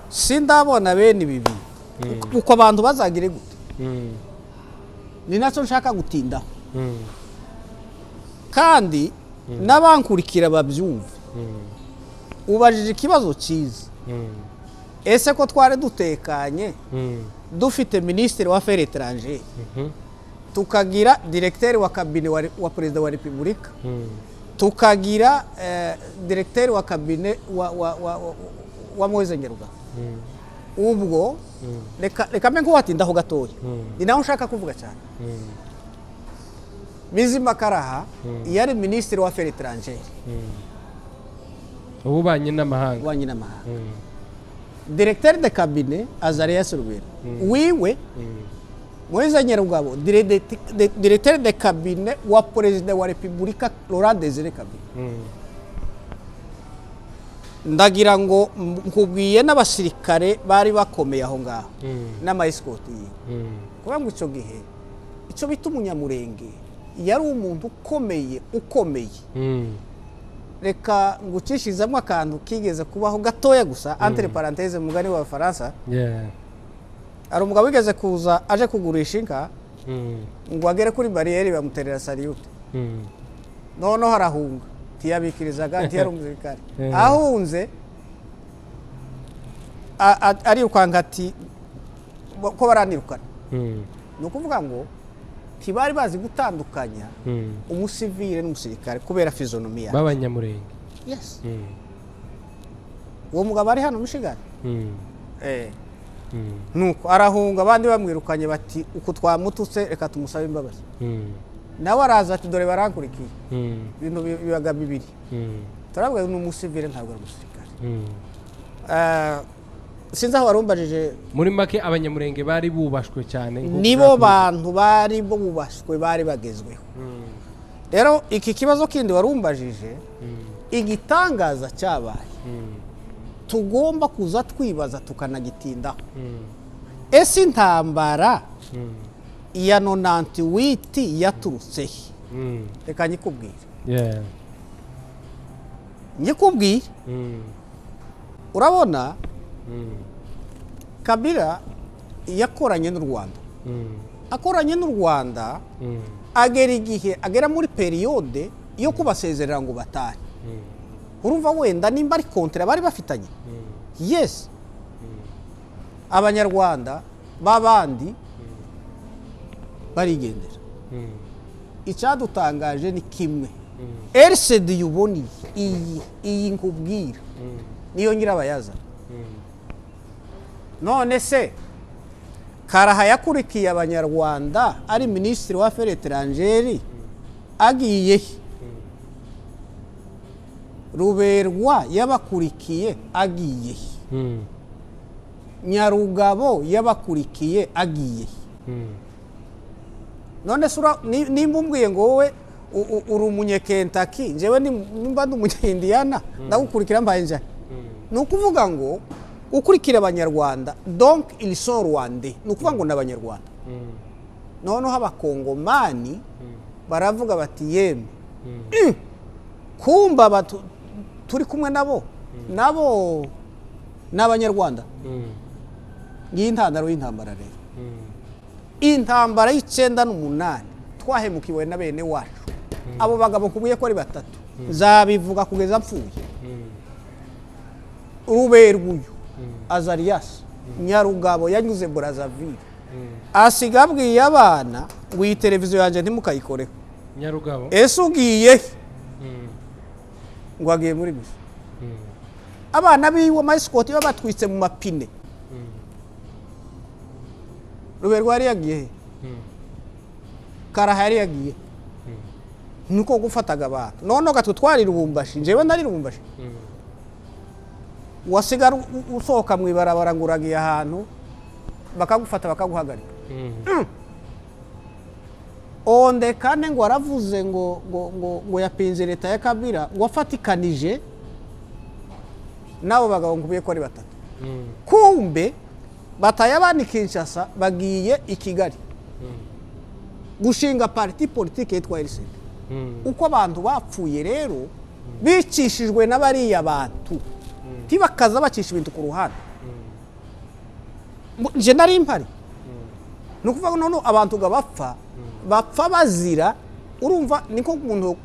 Sindabona bene bibi uko abantu bazagire gute ni nacyo nshaka gutindaho kandi n'abankurikira babyumva. Ubajije ikibazo cyiza, ese ko twari dutekanye dufite minisitiri wa affaires étrangères tukagira directeur wa cabinet wa perezida wa repubulika tukagira directeur wa cabinet wa Moise Ngeruga ubwo reka mbe nkuwatindaho gatoya ni naho nshaka kuvuga cyane. Bizima Karaha yari minisitiri wa affaires étrangères ubanye n'amahanga directeur de cabinet Azarias Rubera wiwe Moise Nyarugabo directeur de cabinet wa perezida wa repubulika Laurent Désiré Kabila. Ndagira ngo nkubwiye n'abasirikare bari bakomeye aho ngaho n'ama escort kuba ngo icyo gihe icyo bita umunyamurenge yari umuntu ukomeye. Reka ngucishizamo akantu kigeze kubaho gatoya gusa entre parenthèses mugani wa Faransa. Ari umugabo wigeze kuza aje kugurisha inka ngo agere kuri barriere bamuterera salute noneho harahunga tiyabikirizaga ntiyari umusirikare ahunze ari ukanga ati ko baranirukana. Ni ukuvuga ngo ntibari bazi gutandukanya umusivile n'umusirikare kubera fizonomiya b'abanyamurenge. Yes. Uwo mugabo ari hano Michigan. Nuko arahunga abandi bamwirukanye bati uko twamututse reka tumusabe imbabazi. Nawe araza ati dore barankurikiye ibintu bibaga bibiri turabwa n'umusivile ntabwo ari umusirikare. Sinzi aho warumbajije muri make abanyamurenge bari bubashwe cyane nibo bantu bari bubashwe bari bagezweho. Rero iki kibazo kindi warumbajije igitangaza cyabaye tugomba kuza twibaza tukanagitindaho. Ese intambara ya 98 yaturutse reka nyikubwire. Nyikubwire urabona Kabila yakoranye n'u Rwanda akoranye n'u Rwanda agera igihe agera muri periode yo kubasezerera ngo batahe. Urumva wenda nimba ari kontra bari bafitanye. Yes. Abanyarwanda babandi barigendera. Icyadutangaje ni kimwe. RCD yuboni iyi nkubwira niyo nyirabayaza. None se Karaha yakurikiye abanyarwanda ari minisitiri wa affaires étrangères agiye Ruberwa yabakurikiye agiye Nyarugabo yabakurikiye agiye. None sura nimba umbwiye ngo wowe uri umunyekentaki njewe nimba ndi umunyindiana ndagukurikira mbaye nje. Nukuvuga ngo ukurikira abanyarwanda donc ils sont rwandais. Nukuvuga ngo n'abanyarwanda noneho abakongomani baravuga bati yeme kumba turi kumwe nabo n'abanyarwanda. ngiyi intandaro y'intambara rero intambara y'98 twahemukiwe na bene wacu abo bagabo kubuye ko ari batatu nzabivuga kugeza mpfuye Ruberguyu Azarias Nyarugabo yanyuze Brazzaville asiga abwiye abana ngo iyi televiziyo yanje ntimukayikoreho Nyarugabo ese ugiye ngo agiye muri bisi abana biwe mayisikoti babatwitse mu mapine Ruberwa yari yagiye Karaha yari yagiye nuko gufataga abantu none gatwe twari Lubumbashi njewe nari Lubumbashi wasigara usohoka mu ibarabara nguragiye ahantu bakagufata bakaguhagarika onde kane ngo aravuze ngo yapinze leta ya Kabila ngo afatikanije nabo bagabo ngubiye ko ari batatu kumbe batayabani Kinshasa bagiye i Kigali gushinga parti politique yitwa RCD uko abantu bapfuye rero bicishijwe n'abariya bantu tibakaza bacisha ibintu ku ruhande je nari impari nukuvuga ngo none abantu bapfa bazira urumva niko umuntu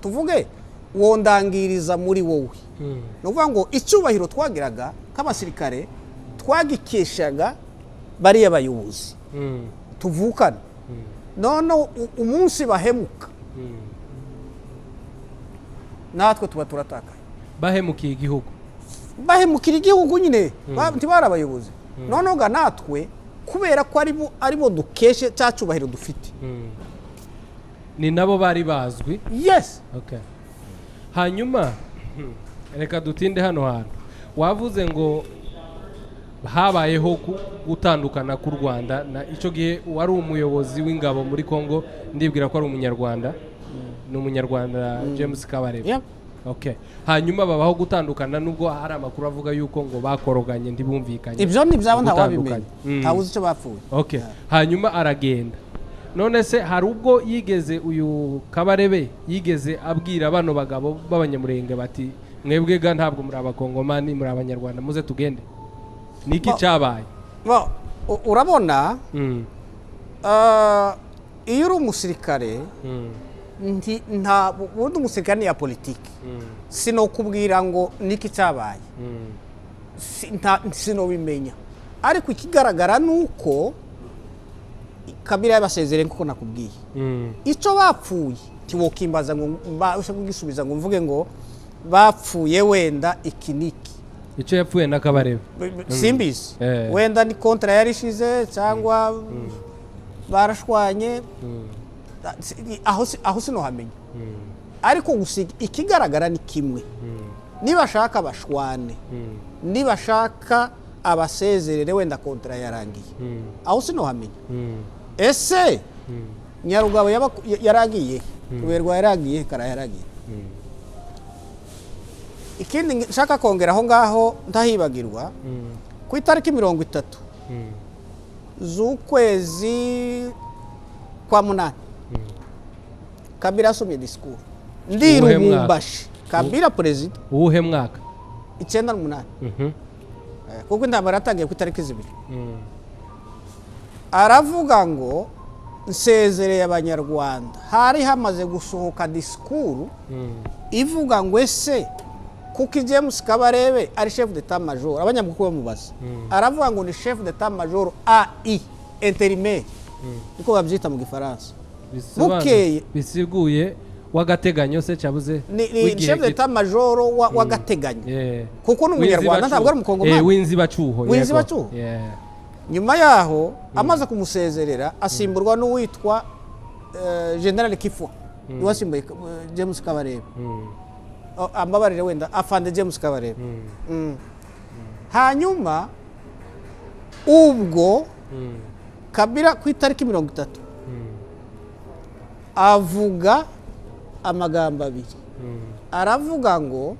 tuvuge wondangiriza muri wowe nukuvuga ngo icyubahiro twagiraga k'abasirikare twagikeshaga bariya bayobozi tuvukana none umunsi bahemuka natwe tuba turatakaye bahemukiye igihugu bahemukira igihugu nyine ntibari abayobozi none ga natwe kubera ko aribo dukeshe cyacubahiro dufite ni nabo bari bazwi yes okay hanyuma reka dutinde hano hantu wavuze ngo habayeho gutandukana ku Rwanda na ico gihe wari umuyobozi w'ingabo muri Kongo ndibwira ko ari umunyarwanda ni umunyarwanda James Kabarebe yeah. Okay hanyuma babaho gutandukana nubwo hari amakuru avuga yuko ngo bakoroganye ndibumvikanye ibyo ni byabo ntawabimenye ntawuzi icyo bapfuye okay hanyuma aragenda none se hari ubwo yigeze uyu Kabarebe yigeze abwira bano bagabo b'abanyamurenge bati mwebwega ntabwo muri abakongomani muri abanyarwanda muze tugende niki cyabaye urabona iyo uri umusirikare nta bundi umusirikare ni ya politiki sinokubwira ngo niki cyabaye sinobimenya ariko ikigaragara nuko Kabila yabasezereye nkuko nakubwiye icyo bapfuye tiwokimbaza ngo mbashe kugisubiza ngo mvuge ngo bapfuye wenda ikiniki icyo yapfuye na Kabarebe simbizi wenda ni kontra yarishize cyangwa barashwanye aho sinohamenya ariko gusiga ikigaragara ni kimwe nibashaka bashwane nibashaka abasezerere wenda kontra yarangiye aho sinohamenya ese Nyarugabo yaragiye Ruberwa yaragiye Karaha yaragiye ikindi nshaka kongera aho ngaho ndahibagirwa ku itariki 30 z'ukwezi kwa munani Kabila asomye discours ndi Lubumbashi Kabila president uwuhe mwaka 98 kuko intambara yatangiye ku itariki 2 aravuga ngo nsezereye abanyarwanda hari hamaze gusohoka discours ivuga ngo ese kuko James Kabarebe ari chef d'état major abanyamukuru bamubaza aravuga ngo ni chef d'état major AI intérimaire niko babyita mu gifaransa bukeye bisiguye wagateganyo se cyabuze ni chef d'état major wagateganyo kuko n'umunyarwanda ntabwo ari umukongomani winzibacuho nyuma yaho amaze kumusezerera asimburwa n'uwitwa General Kifwa wasimbuye James Kabarebe ambabarire wenda afande James Kabarebe hanyuma ubwo Kabila ku itariki 30 avuga amagambo abiri aravuga ngo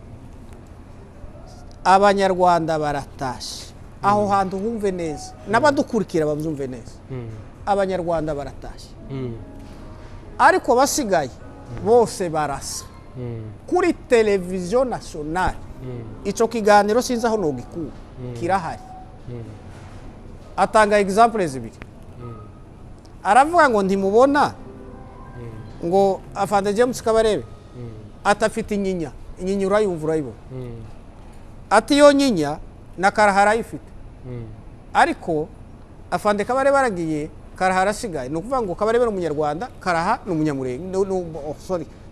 abanyarwanda baratashe aho hantu humve neza n'abadukurikira babyumve neza abanyarwanda baratashe ariko basigaye bose barasa kuri televiziyo nationale icyo kiganiro sinzi aho nogikura kirahari atanga example zibiri aravuga ngo ntimubona ngo afande James Kabarebe atafite inyinya urayumva urayibona ati yo nyinya na Karahara ifite ariko afande Kabarebe aragiye Karahara asigaye no kuvuga ngo Kabarebe n'umunyarwanda Karaha n'umunyamurenge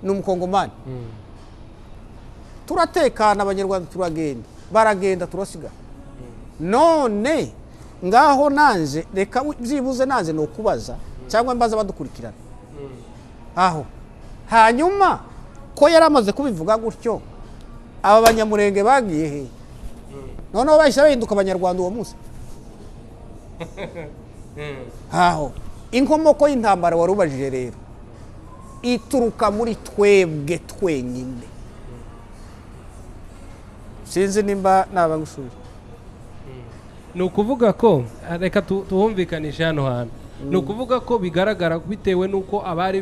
ni umukongomani turatekana abanyarwanda turagenda baragenda turasiga none ngaho nanje reka byibuze naze no kubaza cyangwa mbaza badukurikirana aho hanyuma ko yaramaze kubivuga gutyo aba banyamurenge bagiye he noneho bahise bahinduka abanyarwanda uwo munsi aho inkomoko y'intambara warubajije rero ituruka muri twebwe twenyine sinzi nimba naba ngusubira ni ukuvuga ko reka tuhumvikanishe hano hantu ni ukuvuga ko bigaragara bitewe n'uko abari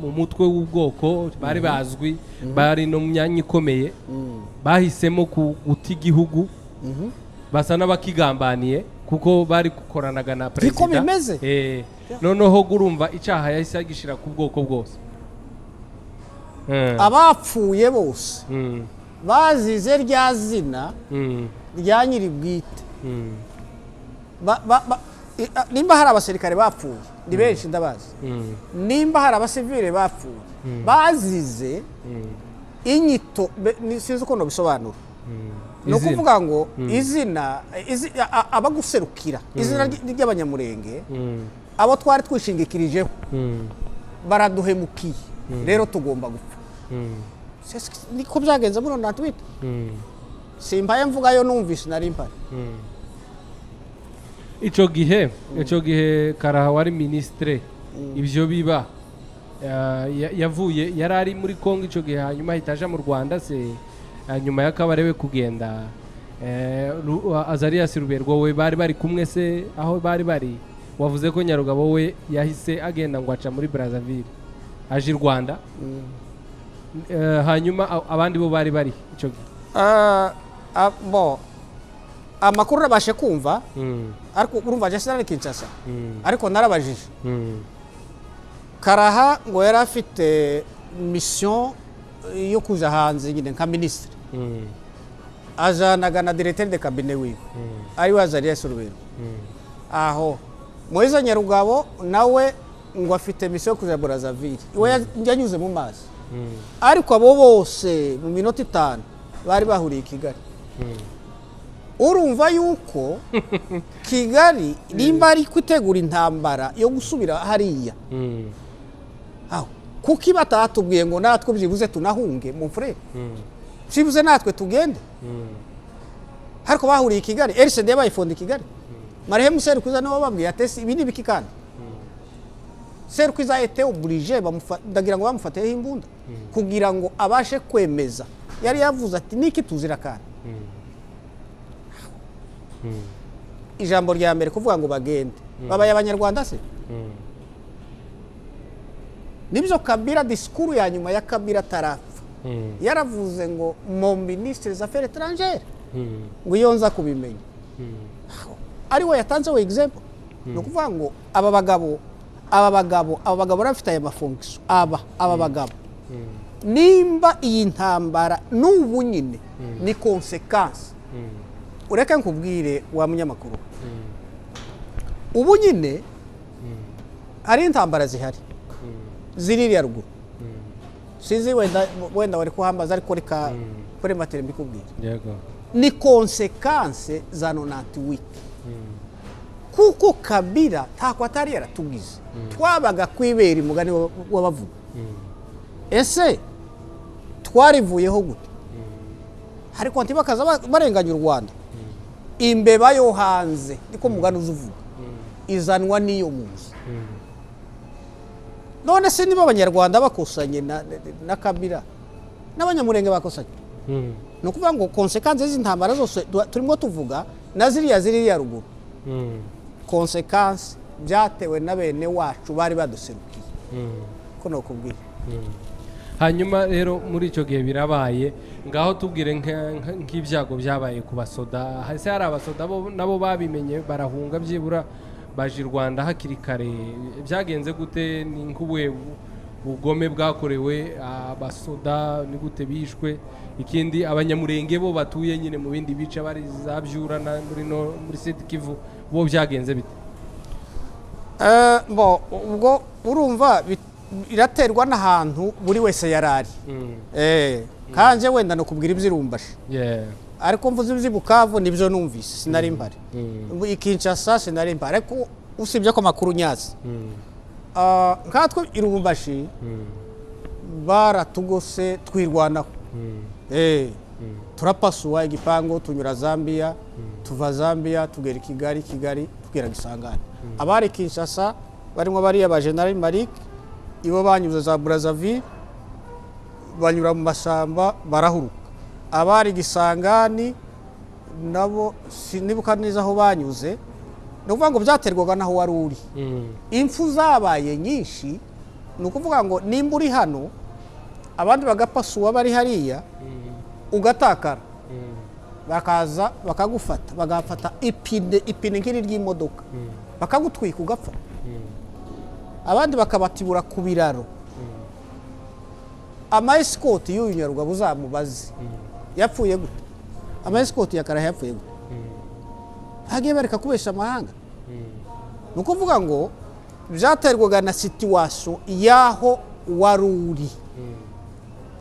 mu mutwe w'ubwoko bari bazwi bari no mu myanya ikomeye bahisemo guta igihugu basa n'abakigambaniye kuko bari gukoranaga na perezida noneho urumva icyaha yahise agishira ku bwoko bwose abapfuye bose bazize rya zina rya nyiri bwite nimba hari abasirikare bapfuye ni benshi ndabazi nimba hari abasivile bapfuye bazize inyito sinzi uko bisobanura no kuvuga ngo izina abaguserukira izina ry'abanyamurenge abo twari twishingikirijeho baraduhemukiye rero tugomba gupfa niko byagenze muri natwita simbaye mvugayo numvise nari mpari icyo gihe Karaha wari ministre ibyo biba yavuye yari ari muri Kongo icyo gihe hanyuma ahitaje mu Rwanda se nyuma ya Kabarebe kugenda Azarias Ruberwa we bari kumwe se aho bari wavuze ko Nyarugabo we yahise agenda ngo aca muri Brazzaville aje i Rwanda hanyuma abandi bo bari icyo gihe amakuru nabashe kumva ariko urumva je sinari Kinshasa ariko narabajije Karaha ngo yari afite mission yo kuja hanze nyine nka ministre ajanaga na directeur de cabinet wiwe ari Azarias Ruberwa aho Moise Nyarugabo nawe ngo afite mission yo kuja Brazzaville iwe yanyuze mu mazi ariko abo bose mu minota 5 bari bahuriye i Kigali urumva yuko Kigali nimba ari kwitegura intambara yo gusubira hariya aho kuki batatubwiye ngo natwe byibuze tunahunge mu frere byibuze natwe tugende ariko bahuriye i Kigali RCD bayifonda i Kigali Marehemu Serukwiza niwe babwiye ati ibi ni biki kandi Serukwiza ete oblige ndagira ngo bamufateho imbunda kugira ngo abashe kwemeza yari yavuze ati niki tuzira kandi ijambo rya mbere kuvuga ngo bagende babaye abanyarwanda se nibyo Kabila disikuru ya nyuma ya Kabila tarapfa yaravuze ngo mon ministre des affaires étrangères ngo yonza kubimenya ari we yatanzeho example no kuvuga ngo aba bagabo bafite aya mafunction aba bagabo nimba iyi ntambara n'ubu nyine ni consequence ureke nkubwire wa munyamakuru ubu nyine hari intambara zihari ziririya ruguru sizi wenda wari kuhambaza ariko reka kuri materi mbikubwira ni consequence za 98 kuko Kabila ntako atari yaratubwize twabaga kwibera umugani w'abavuga ese twarivuyeho gute ariko ntibakaza barenganya u Rwanda imbeba yo hanze niko mugani uzuvuga izanwa niyo muzi none se niba abanyarwanda bakosanye na Kabila n'abanyamurenge bakosanye no kuvuga ngo consequences z'intambara zose turimo tuvuga na ziriya ruguru consequence byatewe na bene wacu bari baduserukiye ko no kubwira hanyuma rero muri icyo gihe birabaye ngaho tubwire nk'ibyago byabaye ku basoda hasi hari abasoda nabo babimenye barahunga byibura baje i Rwanda hakiri kare byagenze gute ni nk'ubuhe ubugome bwakorewe abasoda ni gute bishwe ikindi abanyamurenge bo batuye nyine mu bindi bice bari zabyura muri Sud Kivu bo byagenze bite ubwo urumva iraterwa n'ahantu buri wese yarari kanje wenda no kubwira ibyirumbashi ariko mvuze iby'Ibukavu nibyo numvise sinari mpari Kinshasa sinari mpari ariko usibye ko makuru nyazi nkatwe irumbashi baratugose twirwanaho turapasuwa igipango tunyura Zambia tuva Zambia tugera Kigali tugera Gisangani abari Kinshasa barimo bari ba General Malik ibo banyuze za Brazzaville banyura mu masamba barahuruka abari Gisangani nabo sinibuka neza aho banyuze no kuvuga ngo byaterwaga naho wari uri impfu zabaye nyinshi no kuvuga ngo nimba uri hano abandi bagapasuwa bari hariya ugatakara bakaza bakagufata bagafata ipine nk'iri ry'imodoka bakagutwika ugapfa abandi bakabatibura ku biraro ama escort y'uyu Nyarugabo uzamubaze yapfuye gute ama escort yakara yapfuye gute hagiye bareka kubesha amahanga nuko vuga ngo byaterwaga na situation yaho waruri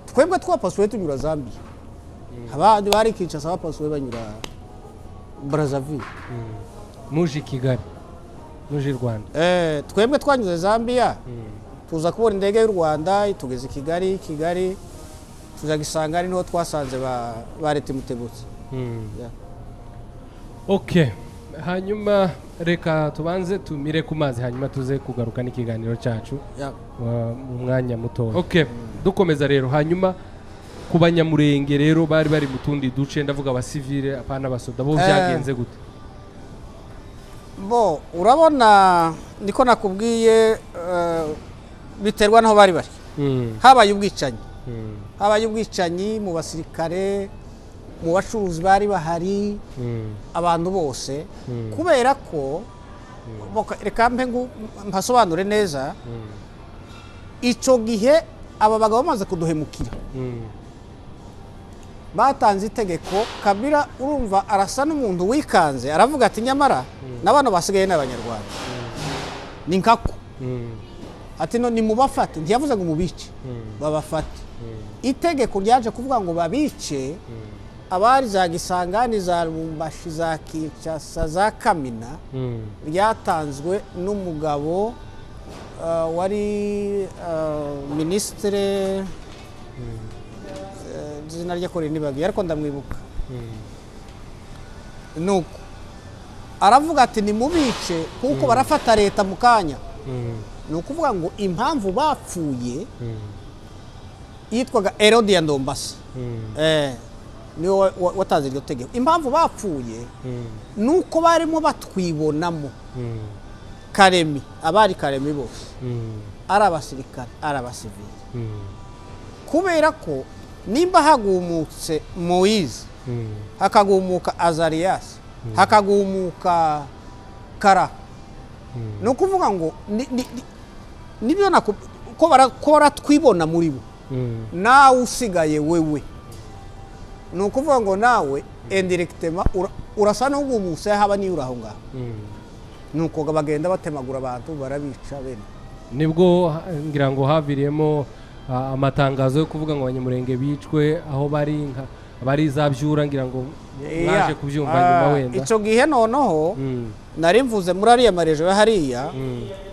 twebwe twapasuye tunyura Zambia abandi bari Kinshasa bapasuye banyura Brazzaville muje Kigali muje Rwanda twebwe twanyuze Zambia tuza kubona indege y'u Rwanda itugeze Kigali tuza Gisangani niho twasanze barete Mutebutse okay hanyuma reka tubanze tumire ku mazi hanyuma tuze kugaruka n'ikiganiro cyacu mu mwanya muto okay dukomeza rero hanyuma ku banyamurenge rero bari mu tundi duce ndavuga abasivile apana abasoda bo byagenze gute urabona niko nakubwiye biterwa naho bari habaye ubwicanyi mu basirikare mu bacuruzi bari bahari abantu bose kubera ko reka mpasobanure neza icyo gihe aba bagabo bamaze kuduhemukira batanze itegeko Kabila urumva arasa n'umuntu wikanze aravuga ati nyamara n'abantu basigaye n'abanyarwanda ni nkako ati no nimubafate ntiyavuze ngo mubice babafate itegeko ryaje kuvuga ngo babice abari za Gisangani za Lubumbashi za Kinshasa za Kamina ryatanzwe n'umugabo wari ministre zina rye kore nibagiye ariko ndamwibuka nuko aravuga ati ni mubice kuko barafata leta mu kanya nuko uvuga ngo impamvu bapfuye yitwaga Herode Ndombasi niwe watanze iryo tegeko impamvu bapfuye nuko barimo batwibonamo Karemi abari Karemi bose ari abasirikare ari abasivili kubera ko nimba hagumutse Moise hakagumuka Azarias hakagumuka Kara no kuvuga ngo nibyo ko baratwibona muri bo nawe usigaye wewe ni ukuvuga ngo nawe indirectement urasa n'ugumutse haba niyo uraho ngaho nuko bagenda batemagura abantu barabica bene nibwo ngira ngo haviriyemo amatangazo yo kuvuga ngo abanyamurenge bicwe aho bari zabyura ngira ngo mwaje kubyumva nyuma wenda icyo gihe noneho nari mvuze muri ariya marejo ya hariya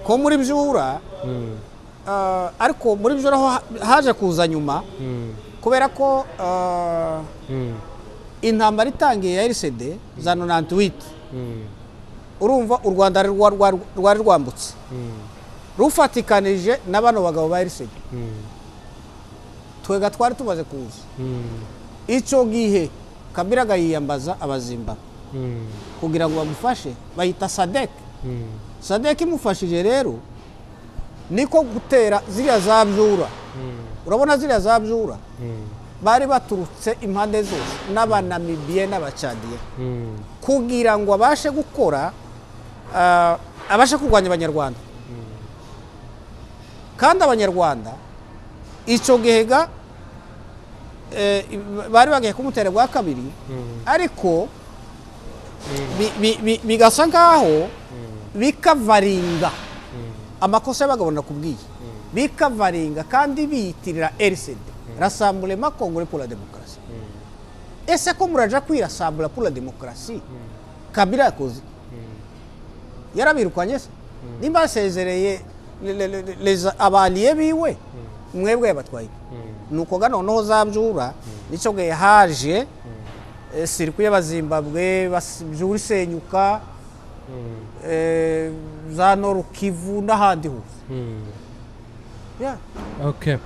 ko muri byura ariko muri byura haje kuza nyuma kubera ko intambara itangiye ya RCD za 98 urumva u Rwanda rwari rwambutse rufatikanije n'abano bagabo ba RCD twega twari tumaze kuza icyo gihe Kabila gayiyambaza abazimba kugira ngo bamufashe bayita Sadek imufashije rero niko gutera ziriya zabyura urabona ziriya za byura bari baturutse impande zose n'abanamibiye n'abacadiye kugira ngo abashe gukora abashe kurwanya abanyarwanda kandi abanyarwanda icyo gihega bari bagiye kumutera bwa kabiri ariko bigasa nkaho bikavaringa amakosa y'abagabo nakubwiye bikavaringa kandi biyitirira RCD Rassemblement Congolais pour la démocratie. Ese ko muraja kwirasambura pour la démocratie Kabila yakoze yarabirukanye se nimba sezereye abaliye biwe mwebwe yabatwaye nuko ga noneho zabyura nico ge haje sirikuye bazimbabwe babyura isenyuka za Norukivu n'ahandi hose okay.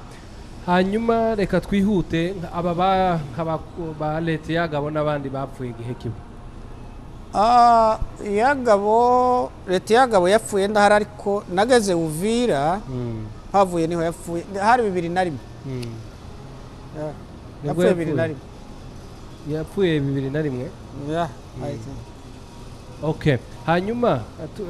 Hanyuma reka twihute aba ba leta yagabo n'abandi bapfuye igihe kiwe yagabo leta yagabo yapfuye ndahari ariko nageze Uvira havuye niho yapfuye hari 2001 yapfuye 2001 yapfuye 2001 okay. Hanyuma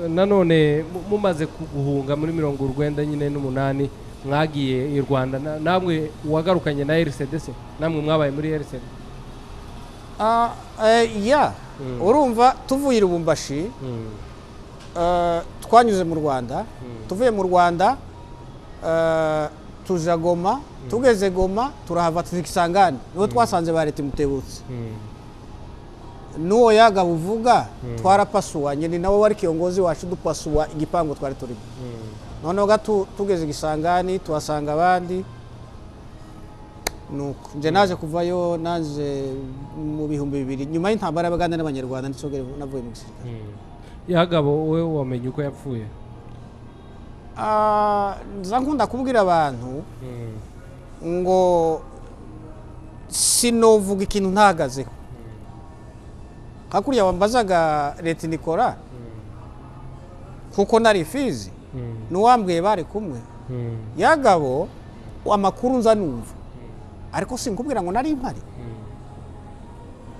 nanone mumaze kuguhunga muri 1998 mwagiye i Rwanda namwe wagarukanye na RCD se namwe mwabaye muri RCD urumva tuvuye Lubumbashi twanyuze mu Rwanda tuvuye mu Rwanda tuja Goma tugeze Goma turahava tuzikisangane niho twasanze barete Mutebutse nuwo yagabo uvuga twarapasuwanye ni nawe wari kiongozi wacu dupasuwa igipango twari turimo noneho gato tugeze Gisangani tuhasanga abandi nuko nje naje kuvayo naje mu bihumbi 2000 nyuma y'intambara y'Abaganda n'Abanyarwanda nicogere navuye mu gisirikare yagabo we wamenye uko yapfuye nkunda kubwira abantu ngo sinovuga ikintu ntagazeho hakuriya wambazaga leta nikora kuko nari Fizi nuwambwiye bari kumwe yagabo amakuru nza numva ariko sinkubwira ngo nari impari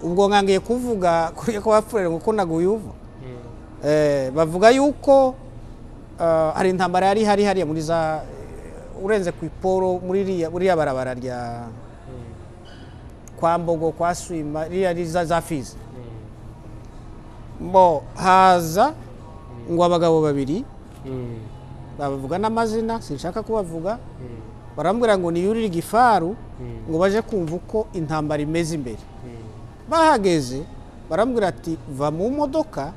ubwo ngangiye kuvuga kuri ko bapfurere ngo naguyuva bavuga yuko hari intambara yari hari muri za urenze ku iporo muri barabara rya kwa Mbogo kwa Swima riya za Fizi bo haza ngo abagabo babiri bavuga n'amazina sinshaka kubavuga barambwira ngo ni yurira Gifaru ngo baje kumva uko intambara imeze imbere bahageze barambwira ati va mu modoka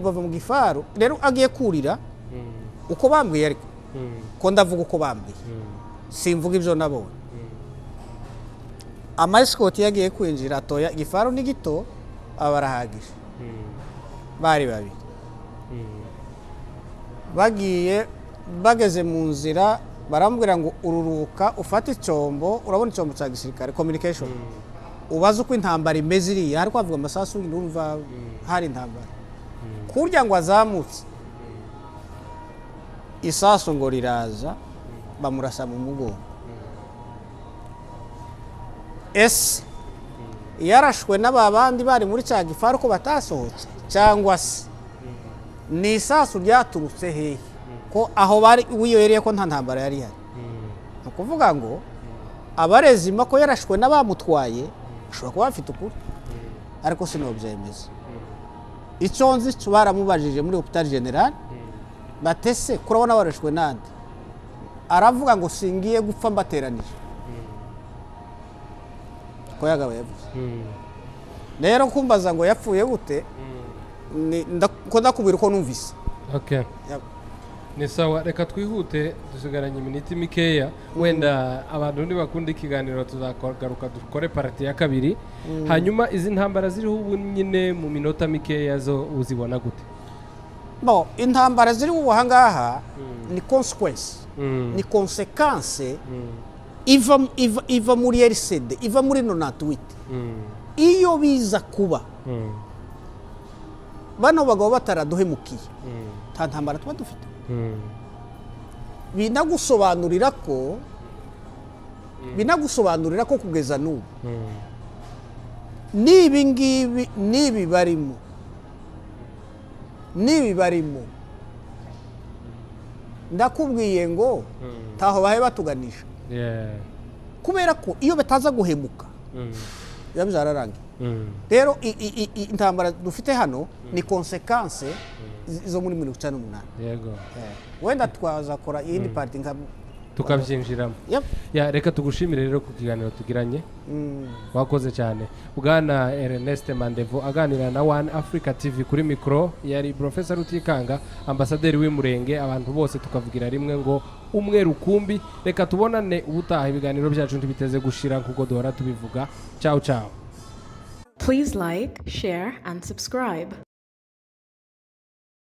bava mu Gifaru rero agiye kurira uko bambwiye ariko ko ndavuga uko bambwiye simvuga ibyo nabonye amaescort yagiye kwinjira atoya Gifaru ni gito abarahagije bari babiri bagiye bageze mu nzira barambwira ngo ururuka ufate icyombo urabona icyombo cya gisirikare communication ubaze uko intambara imeze iriya hari kwavuga amasasu ndumva hari intambara kurya ngo azamutse isasu ngo riraza bamurasa mu mugongo yarashwe n'ababandi bari muri cya Gifaru ko batasohotse cyangwa se ni isasu ryaturutse hehe ko aho bari wiyohereye ko nta ntambara yari hari ukuvuga ngo abarezima ko yarashwe n'abamutwaye ashobora kuba bafite ukuri ariko sinobyemeza icyo nzi cyo baramubajije muri Hopital General batese kurabona barashwe nande aravuga ngo singiye gupfa mbateranije ko yagabo yavuze rero kumbaza ngo yapfuye gute ko ndakubwira uko numvise okay ni sawa reka twihute dusigaranye iminota mikeya wenda abantu ntibakunda ikiganiro tuzagaruka dukore parati ya kabiri hanyuma izi ntambara ziriho ubu nyine mu minota mikeya zo uzibona gute bo intambara ziri ubu hangaha ni consequence ni consequence iva muri RCD iva muri 98 iyo biza kuba bano bagabo bataraduhemukiye nta ntambara tuba dufite binagusobanurira ko binagusobanurira ko kugeza n'ubu n'ibi ngibi n'ibi barimo ndakubwiye ngo taho bahe batuganisha kubera ko iyo bataza guhemuka biba byararangiye rero intambara dufite hano ni konsekanse zo muri 1998 yego wenda twazakora iyindi party nka tukabyinjiramo ya reka tugushimire rero ku kiganiro tugiranye wakoze cyane bwana Ernest Mandevu aganira na One Africa TV kuri micro yari Professor Rutikanga ambasaderi w'Imurenge abantu bose tukavugira rimwe ngo umwe rukumbi reka tubonane ubutaha ibiganiro byacu ntibiteze gushira kuko duhora tubivuga ciao ciao. Please like, share and subscribe.